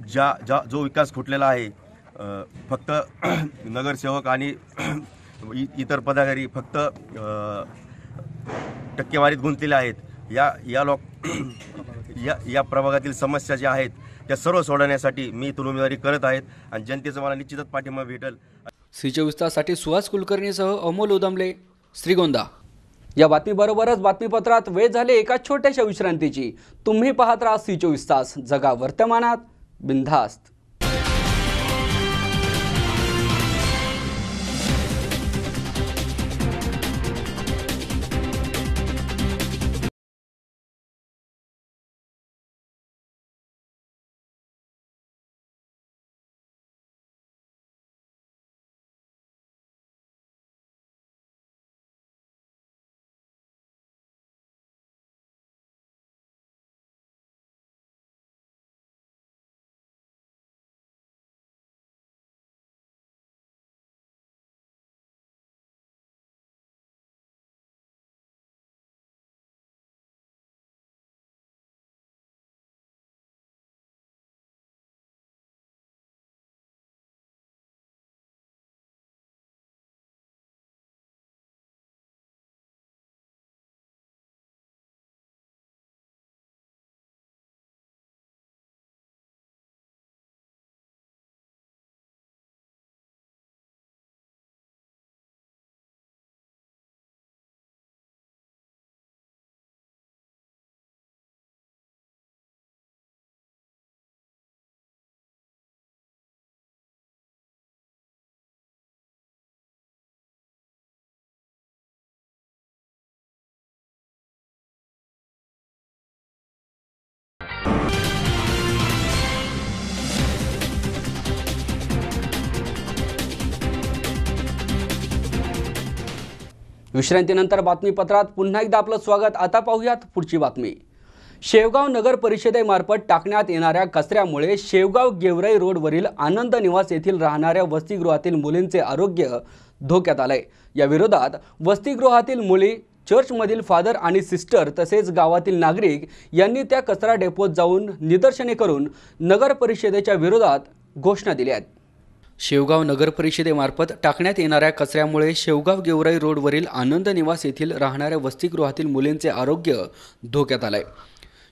जो विकास फुटलेला आहे, फक्त नगरसेवक आणि इतर पदाधिकारी फक्त टक्केवारीत गुंतलेले आहेत। या प्रभागातील समस्या ज्या आहेत त्या सर्व सोडवण्यासाठी मी इथून उमेदवारी करत आहेत आणि जनतेचा मला निश्चितच पाठिंबा भेटेल. सी24 तासाठी सुहास कुलकर्णीसह अमोल उदमले, श्रीगोंदा. या बातमीबरोबरच बातमीपत्रात वेळ झाली एका छोट्याशा विश्रांतीची. तुम्ही पाहत राहा सी24 तास, जगा वर्तमानात, बिनधास्त. विश्रांतीनंतर बातमीपत्रात पुन्हा एकदा आपलं स्वागत. आता पाहूयात पुढची बातमी. शेवगाव नगर परिषदेमार्फत टाकण्यात येणाऱ्या कचऱ्यामुळे शेवगाव गेवराई रोडवरील आनंद निवास येथील राहणाऱ्या वसतिगृहातील मुलींचे आरोग्य धोक्यात आलंय. या विरोधात वसतिगृहातील मुली, चर्चमधील फादर आणि सिस्टर तसेच गावातील नागरिक यांनी त्या कचरा डेपोत जाऊन निदर्शने करून नगर परिषदेच्या विरोधात घोषणा दिल्या आहेत. शेवगाव नगर परिषदेमार्फत टाकण्यात येणाऱ्या कचऱ्यामुळे शेवगाव गेवराई रोडवरील आनंद निवास येथील राहणाऱ्या वसतिगृहातील मुलींचे आरोग्य धोक्यात आलंय.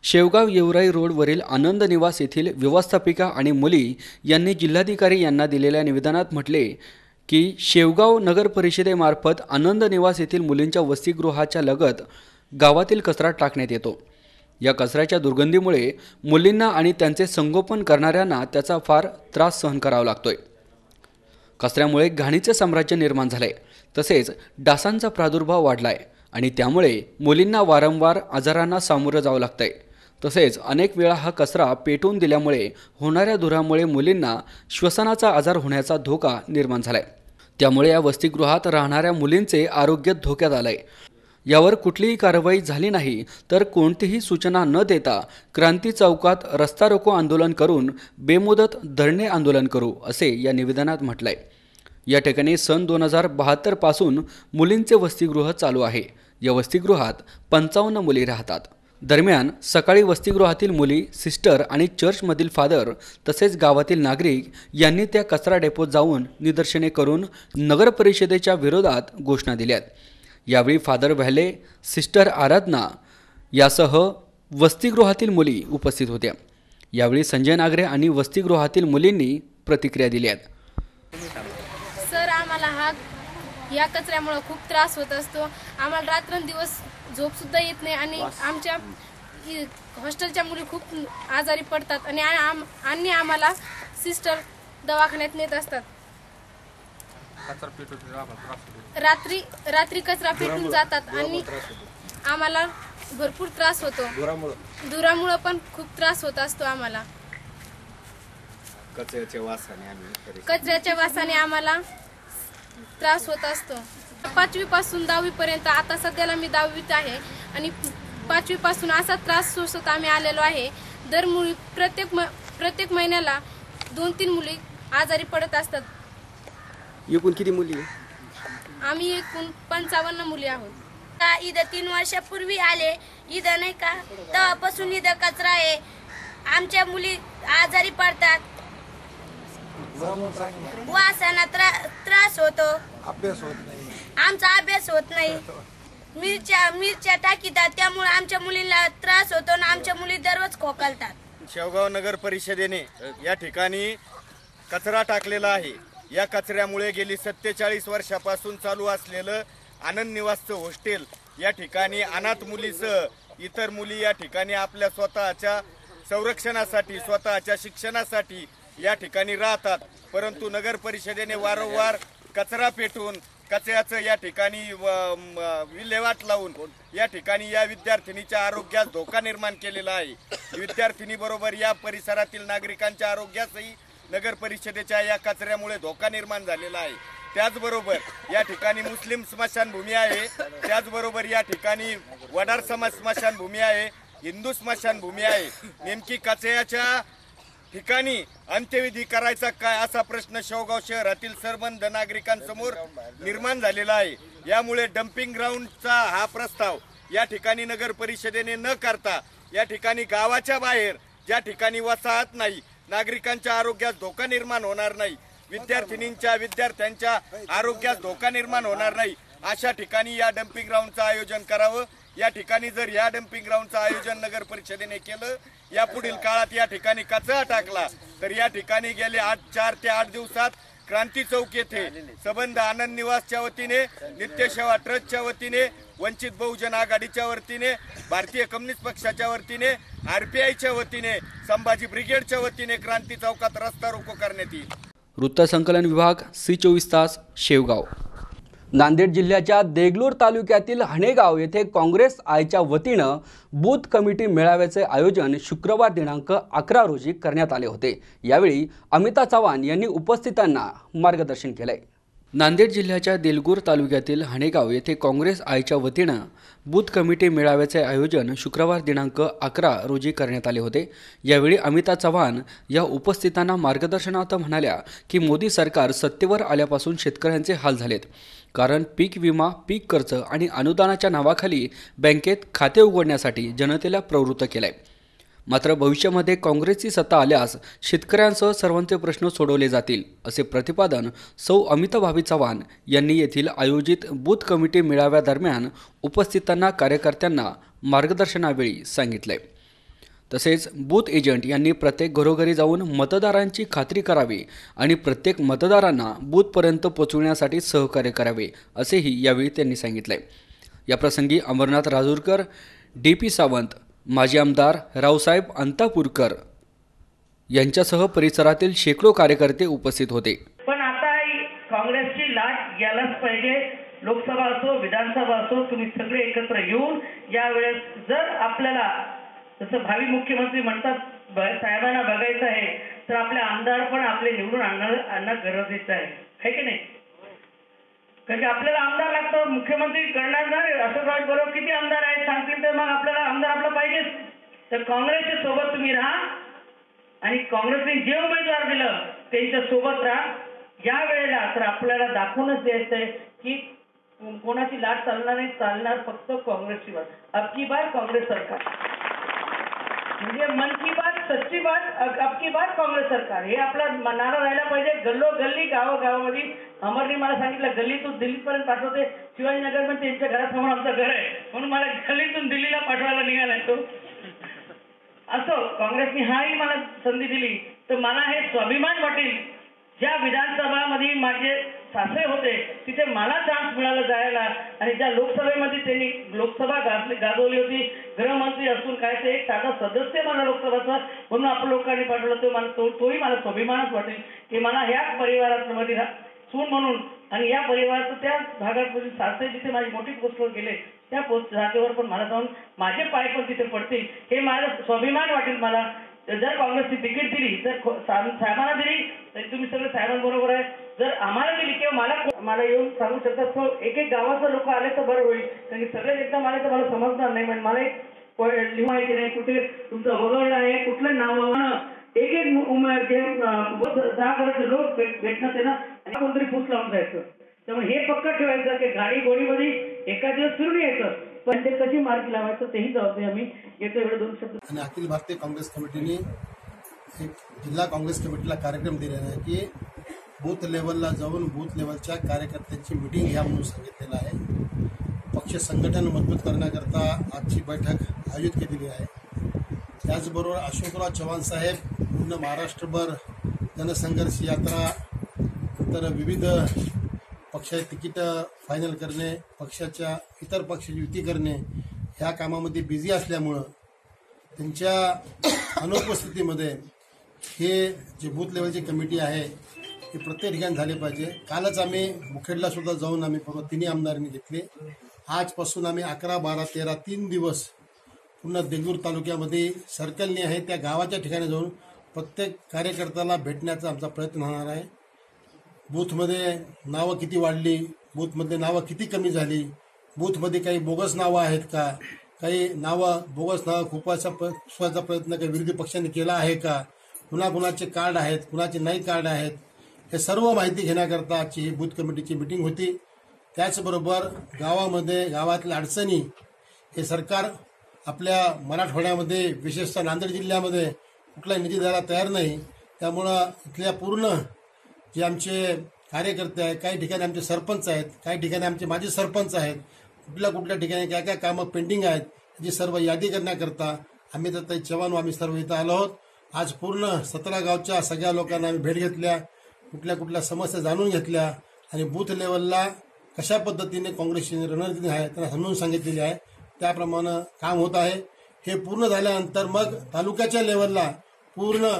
शेवगाव गेवराई रोडवरील आनंद निवास येथील व्यवस्थापिका आणि मुली यांनी जिल्हाधिकारी यांना दिलेल्या निवेदनात म्हटले की शेवगाव नगर परिषदेमार्फत आनंद निवास येथील मुलींच्या वसतिगृहाच्या लगत गावातील कचरा टाकण्यात येतो. या कचऱ्याच्या दुर्गंधीमुळे मुलींना आणि त्यांचे संगोपन करणाऱ्यांना त्याचा फार त्रास सहन करावा लागतोय. कचऱ्यामुळे घाणीचे साम्राज्य निर्माण झाले, तसेच डासांचा प्रादुर्भाव वाढलाय आणि त्यामुळे मुलींना वारंवार आजारांना सामोरं जावं लागतंय. तसेच अनेक वेळा हा कचरा पेटवून दिल्यामुळे होणाऱ्या धुरामुळे मुलींना श्वसनाचा आजार होण्याचा धोका निर्माण झालाय. त्यामुळे या वसतिगृहात राहणाऱ्या मुलींचे आरोग्य धोक्यात आलंय. यावर कुठलीही कारवाई झाली नाही तर कोणतीही सूचना न देता क्रांती चौकात रस्ता रोको आंदोलन करून बेमुदत धरणे आंदोलन करू, असे या निवेदनात म्हटलंय. या ठिकाणी सन 2072 पासून मुलींचे वसतिगृह चालू आहे. या वसतिगृहात 55 मुली राहतात. दरम्यान सकाळी वसतिगृहातील मुली, सिस्टर आणि चर्चमधील फादर तसेच गावातील नागरिक यांनी त्या कचरा डेपोत जाऊन निदर्शने करून नगर परिषदेच्या विरोधात घोषणा दिल्यात. यावेळी फादर व्हॅले, सिस्टर आराधना यासह वसतिगृहातील मुली उपस्थित होत्या. यावेळी संजय नागरे आणि वसतिगृहातील मुलींनी प्रतिक्रिया दिल्या. सर, आम्हाला या कचऱ्यामुळे खूप त्रास होत असतो. आम्हाला रात्रंदिवस झोपसुद्धा येत नाही आणि आमच्या हॉस्टेलच्या मुली खूप आजारी पडतात आणि आम्हाला सिस्टर दवाखान्यात नेत असतात. रात्री कचरा पेटून जातात आणि आम्हाला भरपूर त्रास होतो. धुरामुळे पण खूप त्रास होत असतो आम्हाला. कचऱ्याच्या वासाने आम्हाला त्रास होत असतो. 5वी पासून 10वी पर्यंत, आता सध्याला मी 10वीत आहे आणि 5वी पासून असा त्रास सोसत आम्ही आलेलो आहे. दर मुली प्रत्येक महिन्याला 2-3 मुली आजारी पडत असतात. एकूण किती मुली? आम्ही एकूण 55 मुली आहोत. इथं 3 वर्षापूर्वी आले, इथं नाही का, तेव्हापासून इथं कचरा आहे. आमच्या मुली आजारी पडतात, वासाना त्रास होतो, अभ्यास होत नाही, आमचा अभ्यास होत नाही. मिरच्या टाकीतात, त्यामुळे आमच्या मुलींना त्रास होतो आणि आमच्या मुली दररोज खोकलतात. शेवगाव नगर परिषदेने या ठिकाणी कचरा टाकलेला आहे. या कचऱ्यामुळे गेली 47 वर्षापासून चालू असलेलं आनंद निवासचं हॉस्टेल या ठिकाणी अनाथ मुलीसह इतर मुली या ठिकाणी आपल्या स्वतःच्या संरक्षणासाठी, स्वतःच्या शिक्षणासाठी या ठिकाणी राहतात. परंतु नगर परिषदेने वारंवार कचरा पेटून कचऱ्याचं या ठिकाणी विल्हेवाट लावून या ठिकाणी या विद्यार्थिनीच्या आरोग्यास धोका निर्माण केलेला आहे. विद्यार्थिनीबरोबर या परिसरातील नागरिकांच्या आरोग्यासही नगर परिषदेच्या या कचऱ्यामुळे धोका निर्माण झालेला आहे. त्याचबरोबर या ठिकाणी मुस्लिम स्मशानभूमी आहे, त्याचबरोबर या ठिकाणी वडार समाज स्मशानभूमी आहे, हिंदू स्मशानभूमी आहे. नेमकी कचऱ्याच्या ठिकाणी अंत्यविधी करायचा काय असा प्रश्न शेवगाव शहरातील सर्वंध नागरिकांसमोर निर्माण झालेला आहे. यामुळे डम्पिंग ग्राउंडचा हा प्रस्ताव या ठिकाणी नगर परिषदेने न करता या ठिकाणी गावाच्या बाहेर ज्या ठिकाणी वसाहत नाही, नागरिकांच्या आरोग्यास धोका निर्माण होणार नाही, विद्यार्थ्यांच्या आरोग्यास धोका निर्माण होणार नाही अशा ठिकाणी या डम्पिंग ग्राउंडचं आयोजन करावं. या ठिकाणी जर या डम्पिंग ग्राउंडचं आयोजन नगर परिषदेने केलं, या पुढील काळात या ठिकाणी कचरा टाकला तर या ठिकाणी गेले 4 ते 8 दिवसात क्रांती चौक येथे संबंध आनंद निवासच्या वतीने, नित्यसेवा ट्रस्टच्या वतीने, वंचित बहुजन आघाडीच्या वतीने, भारतीय कम्युनिस्ट पक्षाच्या वतीने, RPIच्या वतीने, संभाजी ब्रिगेडच्या वतीने क्रांती चौकात रस्ता रोको करण्यात येईल. वृत्तसंकलन विभाग C24 तास शेवगाव. नांदेड जिल्ह्याच्या देगलूर तालुक्यातील हणेगाव येथे काँग्रेस आयच्या वतीनं बूथ कमिटी मेळाव्याचे आयोजन शुक्रवार दिनांक 11 रोजी करण्यात आले होते. यावेळी अमिता चव्हाण यांनी उपस्थितांना मार्गदर्शन केले. नांदेड जिल्ह्याच्या देगलूर तालुक्यातील हणेगाव येथे काँग्रेस आयच्या वतीनं बूथ कमिटी मेळाव्याचे आयोजन शुक्रवार दिनांक 11 रोजी करण्यात आले होते. यावेळी अमिता चव्हाण या उपस्थितांना मार्गदर्शनार्थ म्हणाल्या की मोदी सरकार सत्तेवर आल्यापासून शेतकऱ्यांचे हाल झालेत. कारण पीक विमा, पीक कर्ज आणि अनुदानाच्या नावाखाली बँकेत खाते उघडण्यासाठी जनतेला प्रवृत्त केलं आहे. मात्र भविष्यामध्ये काँग्रेसची सत्ता आल्यास शेतकऱ्यांसह सर्वांचे प्रश्न सोडवले जातील असे प्रतिपादन सौ अमिताभाई चव्हाण यांनी येथील आयोजित बूथ कमिटी मेळाव्यादरम्यान उपस्थितांना, कार्यकर्त्यांना मार्गदर्शनावेळी सांगितले. तसेच बूथ एजंट यांनी प्रत्येक घरोघरी जाऊन मतदारांची खात्री करावी आणि प्रत्येक मतदारांना बूथपर्यंत पोहोचविण्यासाठी सहकार्य करावे असेही यावेळी त्यांनी सांगितले. याप्रसंगी अमरनाथ राजूरकर, DP सावंत, माजी आमदार रावसाहेब अंतापूरकर यांच्यासह परिसरातील शेकडो कार्यकर्ते उपस्थित होते. पण आता काँग्रेसची लाट यालाच पाहिजे. लोकसभा असो, विधानसभा असो, तुम्ही सगळे एकत्र येऊन यावेळेस जर आपल्याला जसं भावी मुख्यमंत्री म्हणतात साहेबांना बघायचं आहे तर आपले आमदार पण आपले निवडून आणणं गरजेचं आहे की नाही? कारण की आपल्याला आमदार लागतं, मुख्यमंत्री करणार नाही. असं बरोबर किती आमदार आहेत सांगतील तर मग आपल्याला आमदार आपला पाहिजेच. तर काँग्रेसच्या सोबत तुम्ही राहा आणि काँग्रेसने जे उमेदवार दिलं त्यांच्या सोबत राहा. या वेळेला तर आपल्याला दाखवूनच द्यायचंय की कोणाची लाट चालणार नाही, चालणार फक्त काँग्रेसची बात. अबकी बार काँग्रेस सरकार, म्हणजे मन की बात, सच्ची बात, अबकी बात काँग्रेस सरकार, हे आपला नारा राहायला पाहिजे. गल्लोगल्ली, गावागावामध्ये. अमरने मला सांगितलं गल्लीतून दिल्लीपर्यंत पाठवते. शिवाजीनगरमध्ये त्यांच्या घरासमोर आमचं घर आहे म्हणून मला गल्लीतून दिल्लीला पाठवायला निघालाय तो. असो काँग्रेसने हाही मला संधी दिली तर मला हे स्वाभिमान वाटेल. ज्या विधानसभामध्ये माझे सासरे होते तिथे मला चान्स मिळाला जायला आणि ज्या लोकसभेमध्ये त्यांनी लोकसभा गाजवली होती, गृहमंत्री असून काय ते एक साधा सदस्य मला लोकसभाचा म्हणून आपल्या लोकांनी पाठवलं. तोही मला स्वाभिमानच वाटेल की मला ह्याच परिवारामध्ये सून म्हणून आणि या परिवाराचं त्या भागात सासरे जिथे माझी मोठी पोस्टवर गेले त्या पोस्ट जागेवर पण मला जाऊन माझे पाय पण तिथे पडतील हे माझा स्वाभिमान वाटेल. मला जर काँग्रेसची तिकीट दिली तर साहेबांना दिली तरी तुम्ही सगळे साहेबांबरोबर आहे. जर आम्हाला दिली किंवा मला येऊन सांगू शकतात तो एक गावाचं लोक आले तर बरं होईल. कारण की सगळे एकदम आले तर मला समजणार नाही. म्हणजे मला एक लिहायचे नाही कुठे तुमचं वगळलं आहे, कुठलं नाव, एक उमेद जे 10 लोक भेटणं ते ना आणि कोणतरी फूस लावून जायचं. त्यामुळे हे पक्क ठेवायचं की गाडी गोडीमध्ये एका दिवस फिरून यायचं पण ते कशी मार्ग लावायचं तेही जबाबदारी आम्ही येतो. एवढे 2 शब्द. आणि अखिल भारतीय काँग्रेस कमिटीने एक जिल्हा काँग्रेस कमिटीला कार्यक्रम दिलेला आहे की बूथ लेवलला जाऊन बूथ लेवलच्या कार्यकर्त्यांची मिटिंग घ्या म्हणून सांगितलेलं आहे. पक्ष संघटन मजबूत करण्याकरता आजची बैठक आयोजित केलेली आहे. त्याचबरोबर अशोकराव चव्हाण साहेब पूर्ण महाराष्ट्रभर जनसंघर्ष यात्रा, तर विविध पक्षाची तिकीटं फायनल करणे, पक्षाच्या इतर पक्षाची युती करणे ह्या कामामध्ये बिझी असल्यामुळं त्यांच्या अनुपस्थितीमध्ये हे जे बूथ लेवलची कमिटी आहे हे प्रत्येक ठिकाणी झाले पाहिजे. कालच आम्ही मुखेडला सुद्धा जाऊन आम्ही परवा तिन्ही आमदारांनी घेतले. आजपासून आम्ही 11, 12, 13 3 दिवस पूर्ण देगलूर तालुक्यामध्ये सर्कलने आहे त्या गावाच्या ठिकाणी जाऊन प्रत्येक कार्यकर्त्याला भेटण्याचा आमचा प्रयत्न होणार आहे. बूथमध्ये नावं किती वाढली, बूथमध्ये नावं किती कमी झाली, बूथमध्ये काही बोगस नावं आहेत का, काही नावं बोगस नावं खुपवायचा प्रयत्न काही विरोधी पक्षाने केला आहे का, कुणाकुणाचे कार्ड आहेत, कुणाचे नाही कार्ड आहेत, हे सर्व माहिती घेण्याकरता आजची ही बूथ कमिटीची मिटिंग होती. त्याचबरोबर गावातल्या अडचणी हे सरकार आपल्या मराठवाड्यामध्ये विशेषतः नांदेड जिल्ह्यामध्ये कुठला निधी द्यायला तयार नाही. त्यामुळं इथल्या पूर्ण जे आमचे कार्यकर्ते आहेत, काही ठिकाणी आमचे सरपंच आहेत, काही ठिकाणी आमचे माजी सरपंच आहेत, कुठल्या ठिकाणी काय काय कामं पेंडिंग आहेत याची सर्व यादी करण्याकरता आम्ही तर चव्हाण आम्ही सर्व इथं आलो आहोत. आज पूर्ण 17 गावच्या सगळ्या लोकांना आम्ही भेट घेतल्या, कुठल्या समस्या जाणून घेतल्या आणि बूथ लेवलला कशा पद्धतीने काँग्रेसची रणनीती आहे त्यांना समजून सांगितलेली आहे. त्याप्रमाणे काम होत आहे. हे पूर्ण झाल्यानंतर मग तालुक्याच्या लेवलला पूर्ण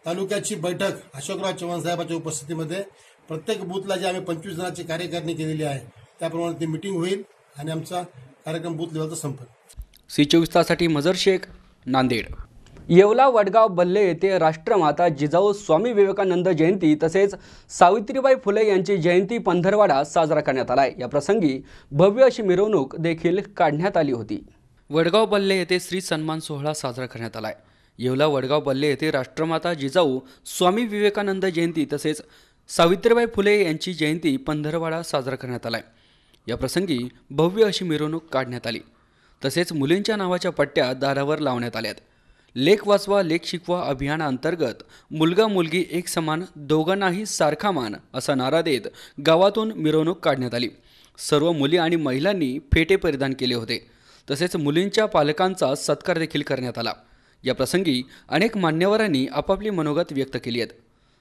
तालुक्याची बैठक अशोकराव चव्हाण साहेबांच्या उपस्थितीमध्ये प्रत्येक बूथला जे आम्ही 25 जणांची कार्यकारिणी केलेली आहे त्याप्रमाणे ती मिटिंग होईल आणि आमचा कार्यक्रम बूथ लेवलचा संपेल. C24 तासाठी मजर शेख, नांदेड. येवला वडगाव बल्ले येथे राष्ट्रमाता जिजाऊ स्वामी विवेकानंद जयंती तसेच सावित्रीबाई फुले यांची जयंती पंधरवाडा साजरा करण्यात आला. या प्रसंगी भव्य अशी मिरवणूक देखील काढण्यात आली होती. वडगाव बल्ले येथे श्री सन्मान सोहळा साजरा करण्यात आला. येवला वडगाव बल्ले येथे राष्ट्रमाता जिजाऊ स्वामी विवेकानंद जयंती तसेच सावित्रीबाई फुले यांची जयंती पंधरवाडा साजरा करण्यात आला. या प्रसंगी भव्य अशी मिरवणूक काढण्यात आली. तसेच मुलींच्या नावाच्या पट्ट्या दारावर लावण्यात आल्यात. लेख वाचवा लेख शिकवा अभियानाअंतर्गत मुलगा मुलगी एक समान दोघांनाही सारखा मान असा नारा देत गावातून मिरवणूक काढण्यात आली. सर्व मुली आणि महिलांनी फेटे परिधान केले होते. तसेच मुलींच्या पालकांचा सत्कार देखील करण्यात आला. या प्रसंगी अनेक मान्यवरांनी आपापली मनोगत व्यक्त केली आहेत.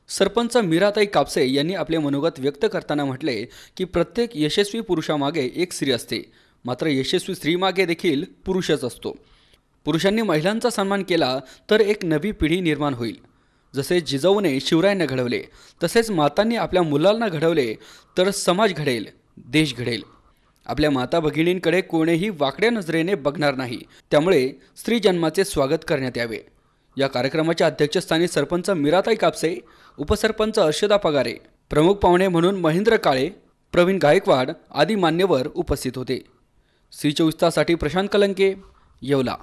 सरपंच मीराताई कापसे यांनी आपले मनोगत व्यक्त करताना म्हटले की प्रत्येक यशस्वी पुरुषामागे एक स्त्री असते, मात्र यशस्वी स्त्रीमागे देखील पुरुषच असतो. पुरुषांनी महिलांचा सन्मान केला तर एक नवी पिढी निर्माण होईल. जसे जिजाऊने शिवरायांना घडवले तसेच मातांनी आपल्या मुलांना घडवले तर समाज घडेल, देश घडेल. आपल्या माता भगिनींकडे कोणीही वाकड्या नजरेने बघणार नाही. त्यामुळे स्त्री जन्माचे स्वागत करण्यात यावे. या कार्यक्रमाच्या अध्यक्षस्थानी सरपंच मीराताई कापसे, उपसरपंच अर्षदा पगारे, प्रमुख पाहुणे म्हणून महेंद्र काळे, प्रवीण गायकवाड आदी मान्यवर उपस्थित होते. C24 तासाठी प्रशांत कलंके, येवला.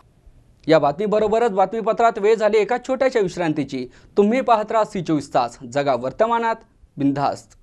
या बातमीबरोबरच बातमीपत्रात वेळ झाली एका छोट्याशा विश्रांतीची. तुम्ही पाहत राहा C24 तास, जगा वर्तमानात, बिनधास्त.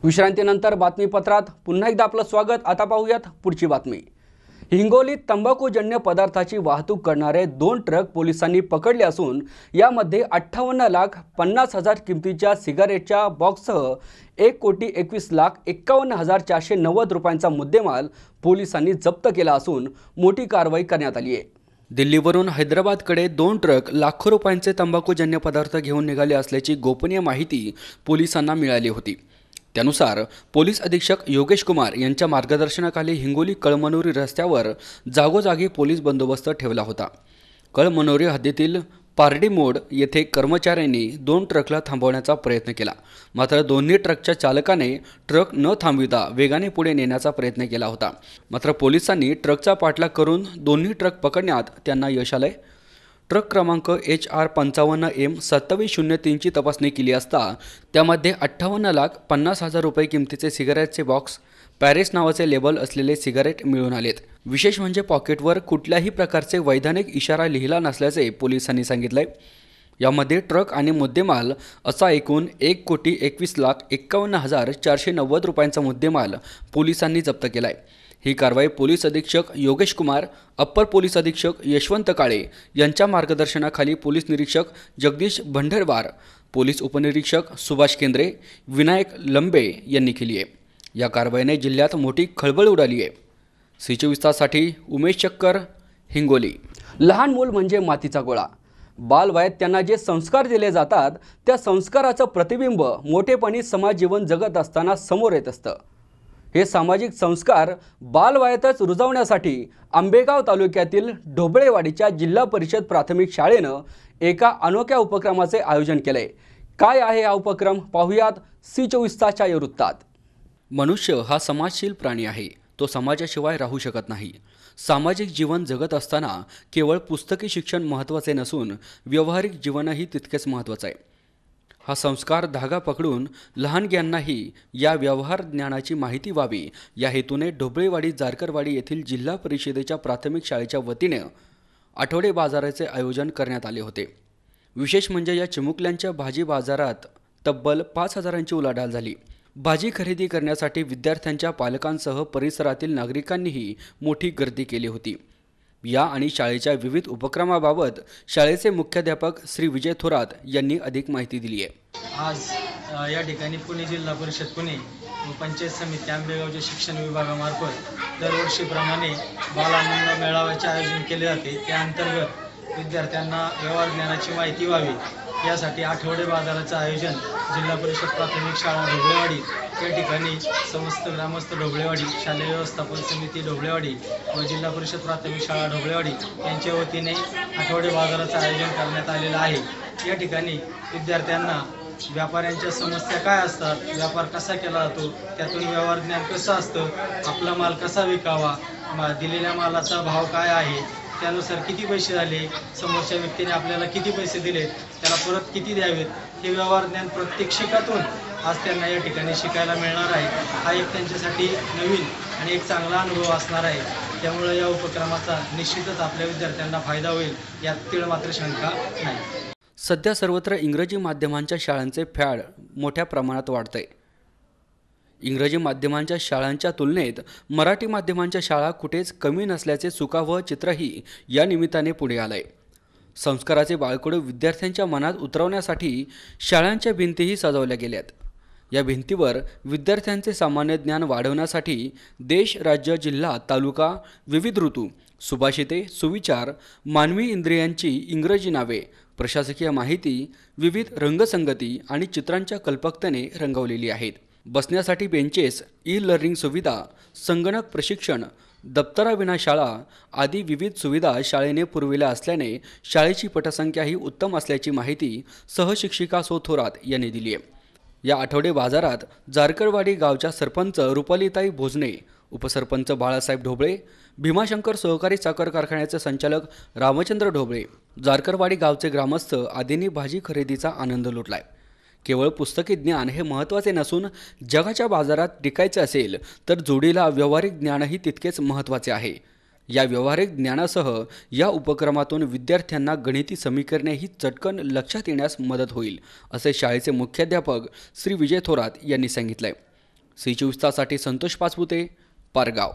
विश्रांतीनंतर बातमीपत्रात पुन्हा एकदा आपलं स्वागत. आता पाहूयात पुढची बातमी. हिंगोलीत तंबाखूजन्य पदार्थाची वाहतूक करणारे 2 ट्रक पोलिसांनी पकडले असून यामध्ये 58,50,000 किमतीच्या सिगारेटच्या बॉक्ससह 1,21,51,490 रुपयांचा मुद्देमाल पोलिसांनी जप्त केला असून मोठी कारवाई करण्यात आली आहे. दिल्लीवरून हैदराबादकडे 2 ट्रक लाखो रुपयांचे तंबाखूजन्य पदार्थ घेऊन निघाले असल्याची गोपनीय माहिती पोलिसांना मिळाली होती. त्यानुसार पोलीस अधीक्षक योगेश कुमार यांच्या मार्गदर्शनाखाली हिंगोली कळमनुरी रस्त्यावर जागोजागी पोलीस बंदोबस्त ठेवला होता. कळमनुरी हद्दीतील पारडी मोड येथे कर्मचाऱ्यांनी 2 ट्रकला थांबवण्याचा प्रयत्न केला. मात्र दोन्ही ट्रकच्या चालकाने ट्रक न थांबविता वेगाने पुढे नेण्याचा प्रयत्न केला होता. मात्र पोलिसांनी ट्रकचा पाठलाग करून दोन्ही ट्रक पकडण्यात त्यांना यश आले. ट्रक क्रमांक HR 55M2703ची तपासणी केली असता त्यामध्ये 58,50,000 रुपये किमतीचे सिगारेटचे बॉक्स, पॅरिस नावाचे लेबल असलेले सिगारेट मिळून आलेत. विशेष म्हणजे पॉकेटवर कुठल्याही प्रकारचे वैधानिक इशारा लिहिला नसल्याचे पोलिसांनी सांगितले. यामध्ये ट्रक आणि मुद्देमाल असा एकूण 1,21,51,490 रुपयांचा मुद्देमाल पोलिसांनी जप्त केला आहे. ही कारवाई पोलीस अधीक्षक योगेश कुमार, अप्पर पोलीस अधीक्षक यशवंत काळे यांच्या मार्गदर्शनाखाली पोलीस निरीक्षक जगदीश भंडरवार, पोलीस उपनिरीक्षक सुभाष केंद्रे, विनायक लंबे यांनी केली आहे. या कारवाईने जिल्ह्यात मोठी खळबळ उडाली आहे. C24 ताससाठी उमेश चक्कर, हिंगोली. लहान मूल म्हणजे मातीचा गोळा. बालवयात त्यांना जे संस्कार दिले जातात त्या संस्काराचं प्रतिबिंब मोठेपणी समाज जीवन जगत असताना समोर येत असतं. हे सामाजिक संस्कार बालवयातच रुजवण्यासाठी आंबेगाव तालुक्यातील ढोबळेवाडीच्या जिल्हा परिषद प्राथमिक शाळेनं एका अनोख्या उपक्रमाचे आयोजन केले. काय आहे हा उपक्रम पाहूयात C24 तासच्या या वृत्तात. मनुष्य हा समाजशील प्राणी आहे. तो समाजाशिवाय राहू शकत नाही. सामाजिक जीवन जगत असताना केवळ पुस्तकी शिक्षण महत्त्वाचे नसून व्यावहारिक जीवनही तितकेच महत्त्वाचे आहे. हा संस्कार धागा पकडून लहानग्यांनाही या व्यवहार ज्ञानाची माहिती व्हावी या हेतूने ढोबळेवाडी जारकरवाडी येथील जिल्हा परिषदेच्या प्राथमिक शाळेच्या वतीने आठवडे बाजाराचे आयोजन करण्यात आले होते. विशेष म्हणजे या चिमुकल्यांच्या भाजी बाजारात तब्बल 5,000ची उलाढाल झाली. भाजी खरेदी करण्यासाठी विद्यार्थ्यांच्या पालकांसह परिसरातील नागरिकांनीही मोठी गर्दी केली होती. या आणि शाळेच्या विविध उपक्रमाबाबत शाळेचे मुख्याध्यापक श्री विजय थोरात यांनी अधिक माहिती दिली आहे. आज या ठिकाणी पुणे जिल्हा परिषद पुणे व पंचायत समिती आंबेगावच्या शिक्षण विभागामार्फत दरवर्षीप्रमाणे बालानंद मेळाव्याचे आयोजन केले जाते. त्या अंतर्गत विद्यार्थ्यांना व्यवहार ज्ञानाची माहिती व्हावी यासाठी आठवडे बाजाराचं आयोजन जिल्हा परिषद प्राथमिक शाळा ढोबळेवाडी या ठिकाणी समस्त ग्रामस्थ ढोबळेवाडी, शालेय व्यवस्थापन समिती ढोबळेवाडी व जिल्हा परिषद प्राथमिक शाळा ढोबळेवाडी यांच्या वतीने आठवडे बाजाराचं आयोजन करण्यात आलेलं आहे. या ठिकाणी विद्यार्थ्यांना व्यापाऱ्यांच्या समस्या काय असतात, व्यापार कसा केला जातो, त्यातून व्यवहार ज्ञान कसं असतं, आपला माल कसा विकावा, दिलेल्या मालाचा भाव काय आहे, त्यानुसार किती पैसे झाले, समोरच्या व्यक्तीने आपल्याला किती पैसे दिले, त्याला परत किती द्यावेत, हे व्यवहार ज्ञान प्रत्येक शिकातून आज त्यांना या ठिकाणी शिकायला मिळणार आहे. हा एक त्यांच्यासाठी नवीन आणि एक चांगला अनुभव असणार आहे. त्यामुळे या उपक्रमाचा निश्चितच आपल्या विद्यार्थ्यांना फायदा होईल यात तीळ मात्र शंका नाही. सध्या सर्वत्र इंग्रजी माध्यमांच्या शाळांचे फॅड मोठ्या प्रमाणात वाढतंय. इंग्रजी माध्यमांच्या शाळांच्या तुलनेत मराठी माध्यमांच्या शाळा कुठेच कमी नसल्याचे सुकावह चित्रही या निमित्ताने पुढे आलंय. संस्काराचे बाळकडू विद्यार्थ्यांच्या मनात उतरवण्यासाठी शाळांच्या भिंतीही सजवल्या गेल्यात. या भिंतीवर विद्यार्थ्यांचे सामान्य ज्ञान वाढवण्यासाठी देश, राज्य, जिल्हा, तालुका, विविध ऋतू, सुभाषिते, सुविचार, मानवी इंद्रियांची इंग्रजी नावे, प्रशासकीय माहिती, विविध रंगसंगती आणि चित्रांच्या कल्पकतेने रंगवलेली आहेत. बसण्यासाठी बेंचेस, ई-लर्निंग सुविधा, संगणक प्रशिक्षण, दप्तराविना शाळा आदी विविध सुविधा शाळेने पुरविल्या असल्याने शाळेची पटसंख्याही उत्तम असल्याची माहिती सहशिक्षिका सो थोरात यांनी दिली आहे. या आठवडे बाजारात जारकरवाडी गावच्या सरपंच रुपालीताई भोजने, उपसरपंच बाळासाहेब ढोबळे, भीमाशंकर सहकारी साखर कारखान्याचे संचालक रामचंद्र ढोबळे, जारकरवाडी गावचे ग्रामस्थ आदींनी भाजी खरेदीचा आनंद लुटलाय. केवळ पुस्तकी ज्ञान हे महत्त्वाचे नसून जगाच्या बाजारात टिकायचे असेल तर जोडीला व्यावहारिक ज्ञानही तितकेच महत्त्वाचे आहे. या व्यावहारिक ज्ञानासह या उपक्रमातून विद्यार्थ्यांना गणिती समीकरणेही चटकन लक्षात येण्यास मदत होईल, असे शाळेचे मुख्याध्यापक श्री विजय थोरात यांनी सांगितले. सी24 तासाठी संतोष पाचपुते, पारगाव.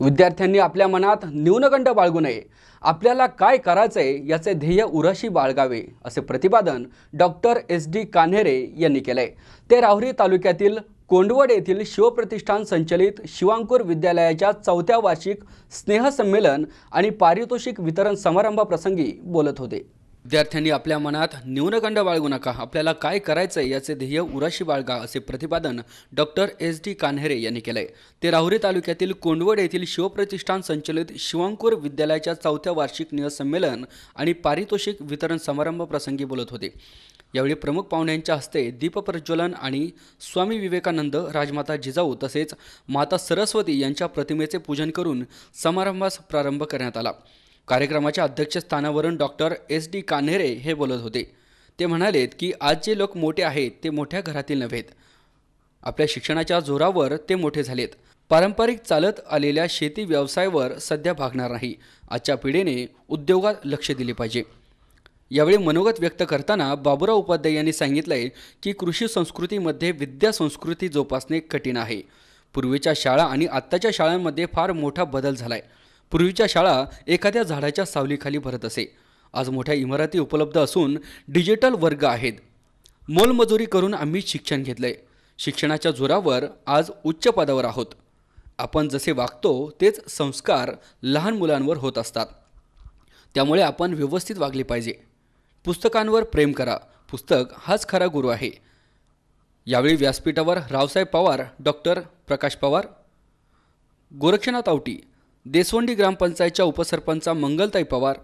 विद्यार्थ्यांनी आपल्या मनात न्यूनगंड बाळगू नये. आपल्याला काय करायचंय याचे ध्येय उराशी बाळगावे, असे प्रतिपादन डॉक्टर SD कान्हेरे यांनी केलंय. ते राहुरी तालुक्यातील कोंडवड येथील शिवप्रतिष्ठान संचलित शिवांकुर विद्यालयाच्या 4थ्या वार्षिक स्नेहसंमेलन आणि पारितोषिक वितरण समारंभाप्रसंगी बोलत होते. विद्यार्थ्यांनी आपल्या मनात न्यूनगंड बाळगू नका. आपल्याला काय करायचंय याचे ध्येय उराशी बाळगा, असे प्रतिपादन डॉक्टर SD कान्हेरे यांनी केलंय. ते राहुरी तालुक्यातील कोंडवड येथील शिवप्रतिष्ठान संचलित शिवांकुर विद्यालयाच्या 4थ्या वार्षिक स्नेहसंमेलन आणि पारितोषिक वितरण समारंभाप्रसंगी बोलत होते. यावेळी प्रमुख पाहुण्यांच्या हस्ते दीपप्रज्वलन आणि स्वामी विवेकानंद, राजमाता जिजाऊ तसेच माता सरस्वती यांच्या प्रतिमेचे पूजन करून समारंभास प्रारंभ करण्यात आला. कार्यक्रमाच्या अध्यक्षस्थानावरून डॉक्टर SD कान्हेरे हे बोलत होते. ते म्हणालेत की आज जे लोक मोठे आहेत ते मोठ्या घरातील नव्हेत. आपल्या शिक्षणाच्या जोरावर ते मोठे झालेत. पारंपरिक चालत आलेल्या शेती व्यवसायावर सध्या भागणार नाही. आजच्या पिढीने उद्योगात लक्ष दिले पाहिजे. यावेळी मनोगत व्यक्त करताना बाबुराव उपाध्याय यांनी सांगितलंय की कृषी संस्कृतीमध्ये विद्या संस्कृती जोपासणे कठीण आहे. पूर्वीच्या शाळा आणि आत्ताच्या शाळांमध्ये फार मोठा बदल झालाय. पूर्वीच्या शाळा एखाद्या झाडाच्या सावलीखाली भरत असे. आज मोठ्या इमारती उपलब्ध असून डिजिटल वर्ग आहेत. मोलमजुरी करून आम्ही शिक्षण घेतलंय. शिक्षणाच्या जोरावर आज उच्च पदावर आहोत. आपण जसे वागतो तेच संस्कार लहान मुलांवर होत असतात. त्यामुळे आपण व्यवस्थित वागले पाहिजे. पुस्तकांवर प्रेम करा. पुस्तक हाच खरा गुरु आहे. यावेळी व्यासपीठावर रावसाहेब पवार, डॉक्टर प्रकाश पवार, गोरक्षनाथ आवटी, देसवंडी ग्रामपंचायतच्या उपसरपंचा मंगलताई पवार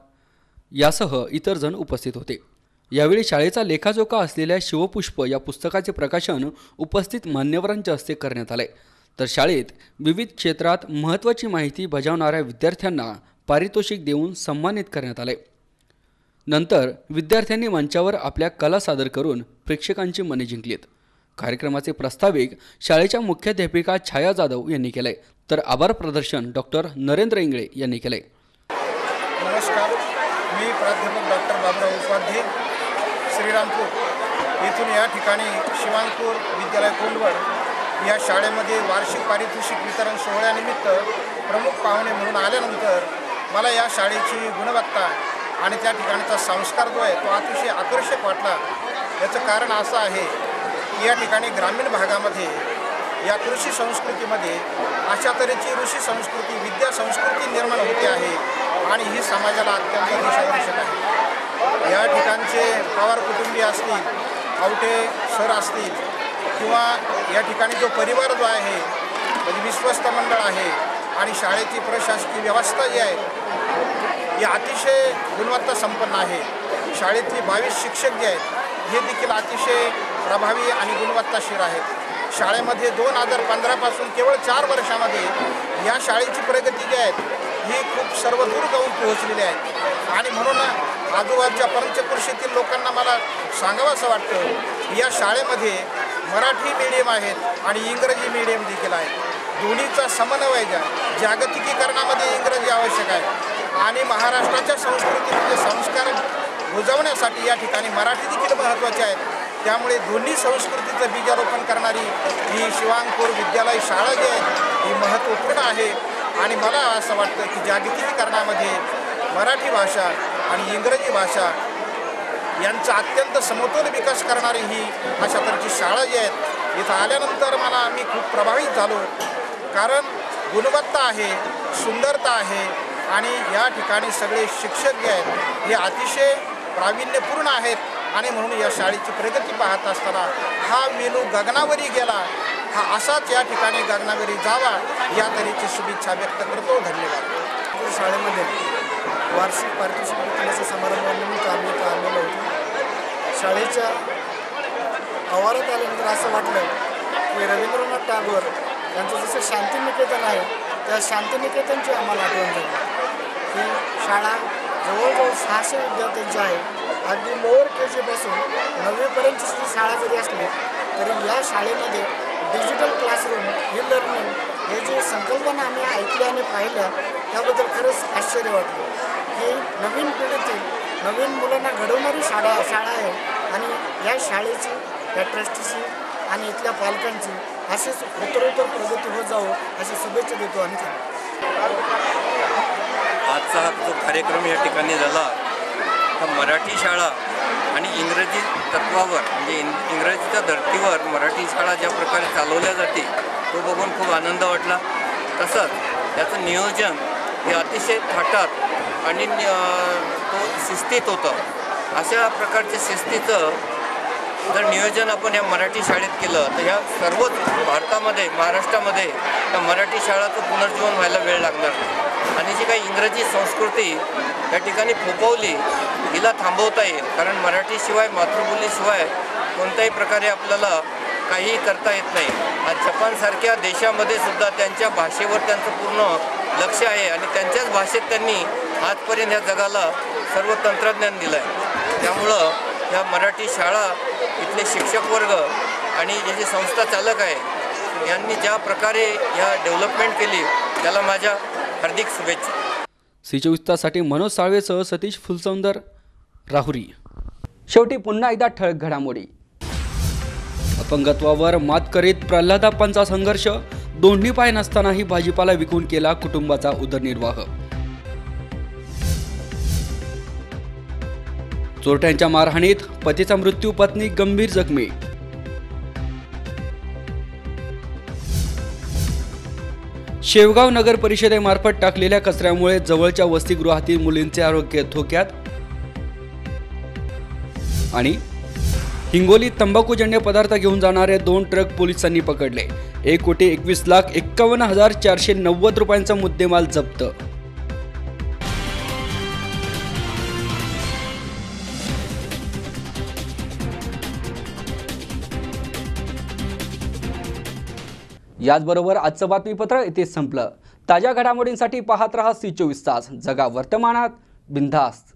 यासह इतर जण उपस्थित होते. यावेळी शाळेचा लेखाजोखा असलेल्या शिवपुष्प या पुस्तकाचे प्रकाशन उपस्थित मान्यवरांच्या हस्ते करण्यात आले. तर शाळेत विविध क्षेत्रात महत्त्वाची माहिती बजावणाऱ्या विद्यार्थ्यांना पारितोषिक देऊन सन्मानित करण्यात आले. नंतर विद्यार्थ्यांनी मंचावर आपल्या कला सादर करून प्रेक्षकांची मने जिंकलीत. कार्यक्रमाचे प्रास्ताविक शाळेच्या मुख्याध्यापिका छाया जाधव यांनी केले. तर आभार प्रदर्शन डॉक्टर नरेंद्र इंगळे यांनी केले. नमस्कार, मी प्राध्यापक डॉक्टर बाबुराव उपाध्याय, श्रीरामपूर येथून या ठिकाणी शिवांकुर विद्यालय कोंडवड या शाळेमध्ये वार्षिक पारितोषिक वितरण सोहळ्यानिमित्त प्रमुख पाहुणे म्हणून आल्यानंतर मला या शाळेची गुणवत्ता आणि त्या ठिकाणचा संस्कार जो आहे तो अतिशय आकर्षक वाटला. याचं कारण असं आहे की या ठिकाणी ग्रामीण भागामध्ये या कृषी संस्कृतीमध्ये अशा तऱ्हेची ऋषी संस्कृती, विद्या संस्कृती निर्माण होते आहे आणि ही समाजाला अत्यंत दिशादर्शक आहे. या ठिकाणचे पवार कुटुंबीय असतील, आवटे सर असतील किंवा या ठिकाणी जो परिवार जो आहे म्हणजे विश्वस्त मंडळ आहे आणि शाळेची प्रशासकीय व्यवस्था जी आहे ही अतिशय गुणवत्ता संपन्न आहे. शाळेतली 22 शिक्षक जे आहेत हे देखील अतिशय प्रभावी आणि गुणवत्ताशीर आहेत. शाळेमध्ये 2015 पासून केवळ 4 वर्षामध्ये या शाळेची प्रगती जी आहे ही खूप सर्वदूर जाऊन पोहोचलेली आहे आणि म्हणून आजूबाजूच्या पंचकृषीतील लोकांना मला सांगावं असं वाटतं या शाळेमध्ये मराठी मीडियम आहेत आणि इंग्रजी मीडियम देखील आहे. दोन्हीचा समन्वय जागतिकीकरणामध्ये इंग्रजी आवश्यक आहे आणि महाराष्ट्राच्या संस्कृतीमध्ये संस्कार रुजवण्यासाठी या ठिकाणी मराठी देखील महत्त्वाचे आहेत. त्यामुळे दोन्ही संस्कृतीचं बीजारोपण करणारी ही शिवांकुर विद्यालय शाळा जी आहे ही महत्त्वपूर्ण आहे आणि मला असं वाटतं की जागतिकीकरणामध्ये मराठी भाषा आणि इंग्रजी भाषा यांचा अत्यंत समतोल विकास करणारी ही अशा तऱ्हेची शाळा जी आहेत इथं आल्यानंतर मी खूप प्रभावित झालो. कारण गुणवत्ता आहे, सुंदरता आहे आणि या ठिकाणी सगळे शिक्षक जे आहेत हे अतिशय प्रावीण्यपूर्ण आहेत आणि म्हणून या शाळेची प्रगती पाहत असताना हा मेनू गगनावरी गेला, हा असाच या ठिकाणी गगनावरी जावा या तऱ्हेची शुभेच्छा व्यक्त करतो. धन्यवाद. शाळेमध्ये वार्षिक पारितोषिक वितरणाचा समारंभानिमित्त आम्ही इथं आलेलो होतो. शाळेच्या आवारात आल्यानंतर असं वाटलं की रवींद्रनाथ टागोर यांचं जसं शांतिनिकेतन आहे त्या शांतिनिकेतनची आम्हाला आठवण झाली. ही शाळा जवळजवळ 600 विद्यार्थ्यांची आहे. अगदी लोअर KG-पासून 9वीपर्यंतची शाळा जरी असली तरी या शाळेमध्ये डिजिटल क्लासरूम, ई लर्निंग हे जे संकल्पना आम्ही ऐकल्या आणि पाहिल्या त्याबद्दल खरंच आश्चर्य वाटलं. ही नवीन पिढीतील नवीन मुलांना घडवणारी शाळा आहे आणि या शाळेची, या ट्रस्टीची आणि इथल्या पालकांची असेच उत्तरोत्तर प्रगती होत जावं अशा शुभेच्छा देतो आणि आजचा हा जो कार्यक्रम या ठिकाणी झाला तर मराठी शाळा आणि इंग्रजी तत्वावर म्हणजे इंग्रजीच्या धर्तीवर मराठी शाळा ज्या प्रकारे चालवल्या जाते तो बघून खूप आनंद वाटला. तसंच त्याचं नियोजन हे अतिशय थाटात आणि तो शिस्तीत होतं. अशा प्रकारच्या शिस्तीचं जर नियोजन आपण या मराठी शाळेत केलं तर ह्या सर्वच भारतामध्ये महाराष्ट्रामध्ये त्या मराठी शाळाचं पुनर्जीवन व्हायला वेळ लागणार नाही. आणि जी काही इंग्रजी संस्कृती या ठिकाणी फोपवली हिला थांबवता येईल. कारण मराठीशिवाय मातृबोलीशिवाय कोणत्याही प्रकारे आपल्याला काहीही करता येत नाही. आज जपानसारख्या देशामध्ये सुद्धा त्यांच्या भाषेवर त्यांचं पूर्ण लक्ष आहे आणि त्यांच्याच भाषेत त्यांनी आजपर्यंत या जगाला सर्व तंत्रज्ञान दिलं आहे. त्यामुळं ह्या मराठी शाळा इथले शिक्षक वर्ग आणि जे संस्था चालक आहे यांनी ज्या प्रकारे ह्या डेव्हलपमेंट केली त्याला माझ्या हार्दिक शुभेच्छा. C24 तासाठी मनोज साळवेसह सतीश फुलसौंदर, राहुरी. शेवटी पुन्हा एकदा ठळक घडामोडी. अपंगत्वावर मात करीत प्रल्हादाप्पांचा संघर्ष. दोन्ही पाय नसतानाही भाजीपाला विकून केला कुटुंबाचा उदरनिर्वाह. चोरट्यांच्या मारहाणीत पतीचा मृत्यू, पत्नी गंभीर जखमी. शेवगाव नगर परिषदेमार्फत टाकलेल्या कचऱ्यामुळे जवळच्या वसतिगृहातील मुलींचे आरोग्य धोक्यात. आणि हिंगोलीत तंबाखूजन्य पदार्थ घेऊन जाणारे 2 ट्रक पोलिसांनी पकडले. 1,21,51,490 रुपयांचा मुद्देमाल जप्त. याचबरोबर आजचं बातमीपत्र इथेच संपलं. ताज्या घडामोडींसाठी पाहत रहा C24 तास. जगा वर्तमानात. बिनधास्त.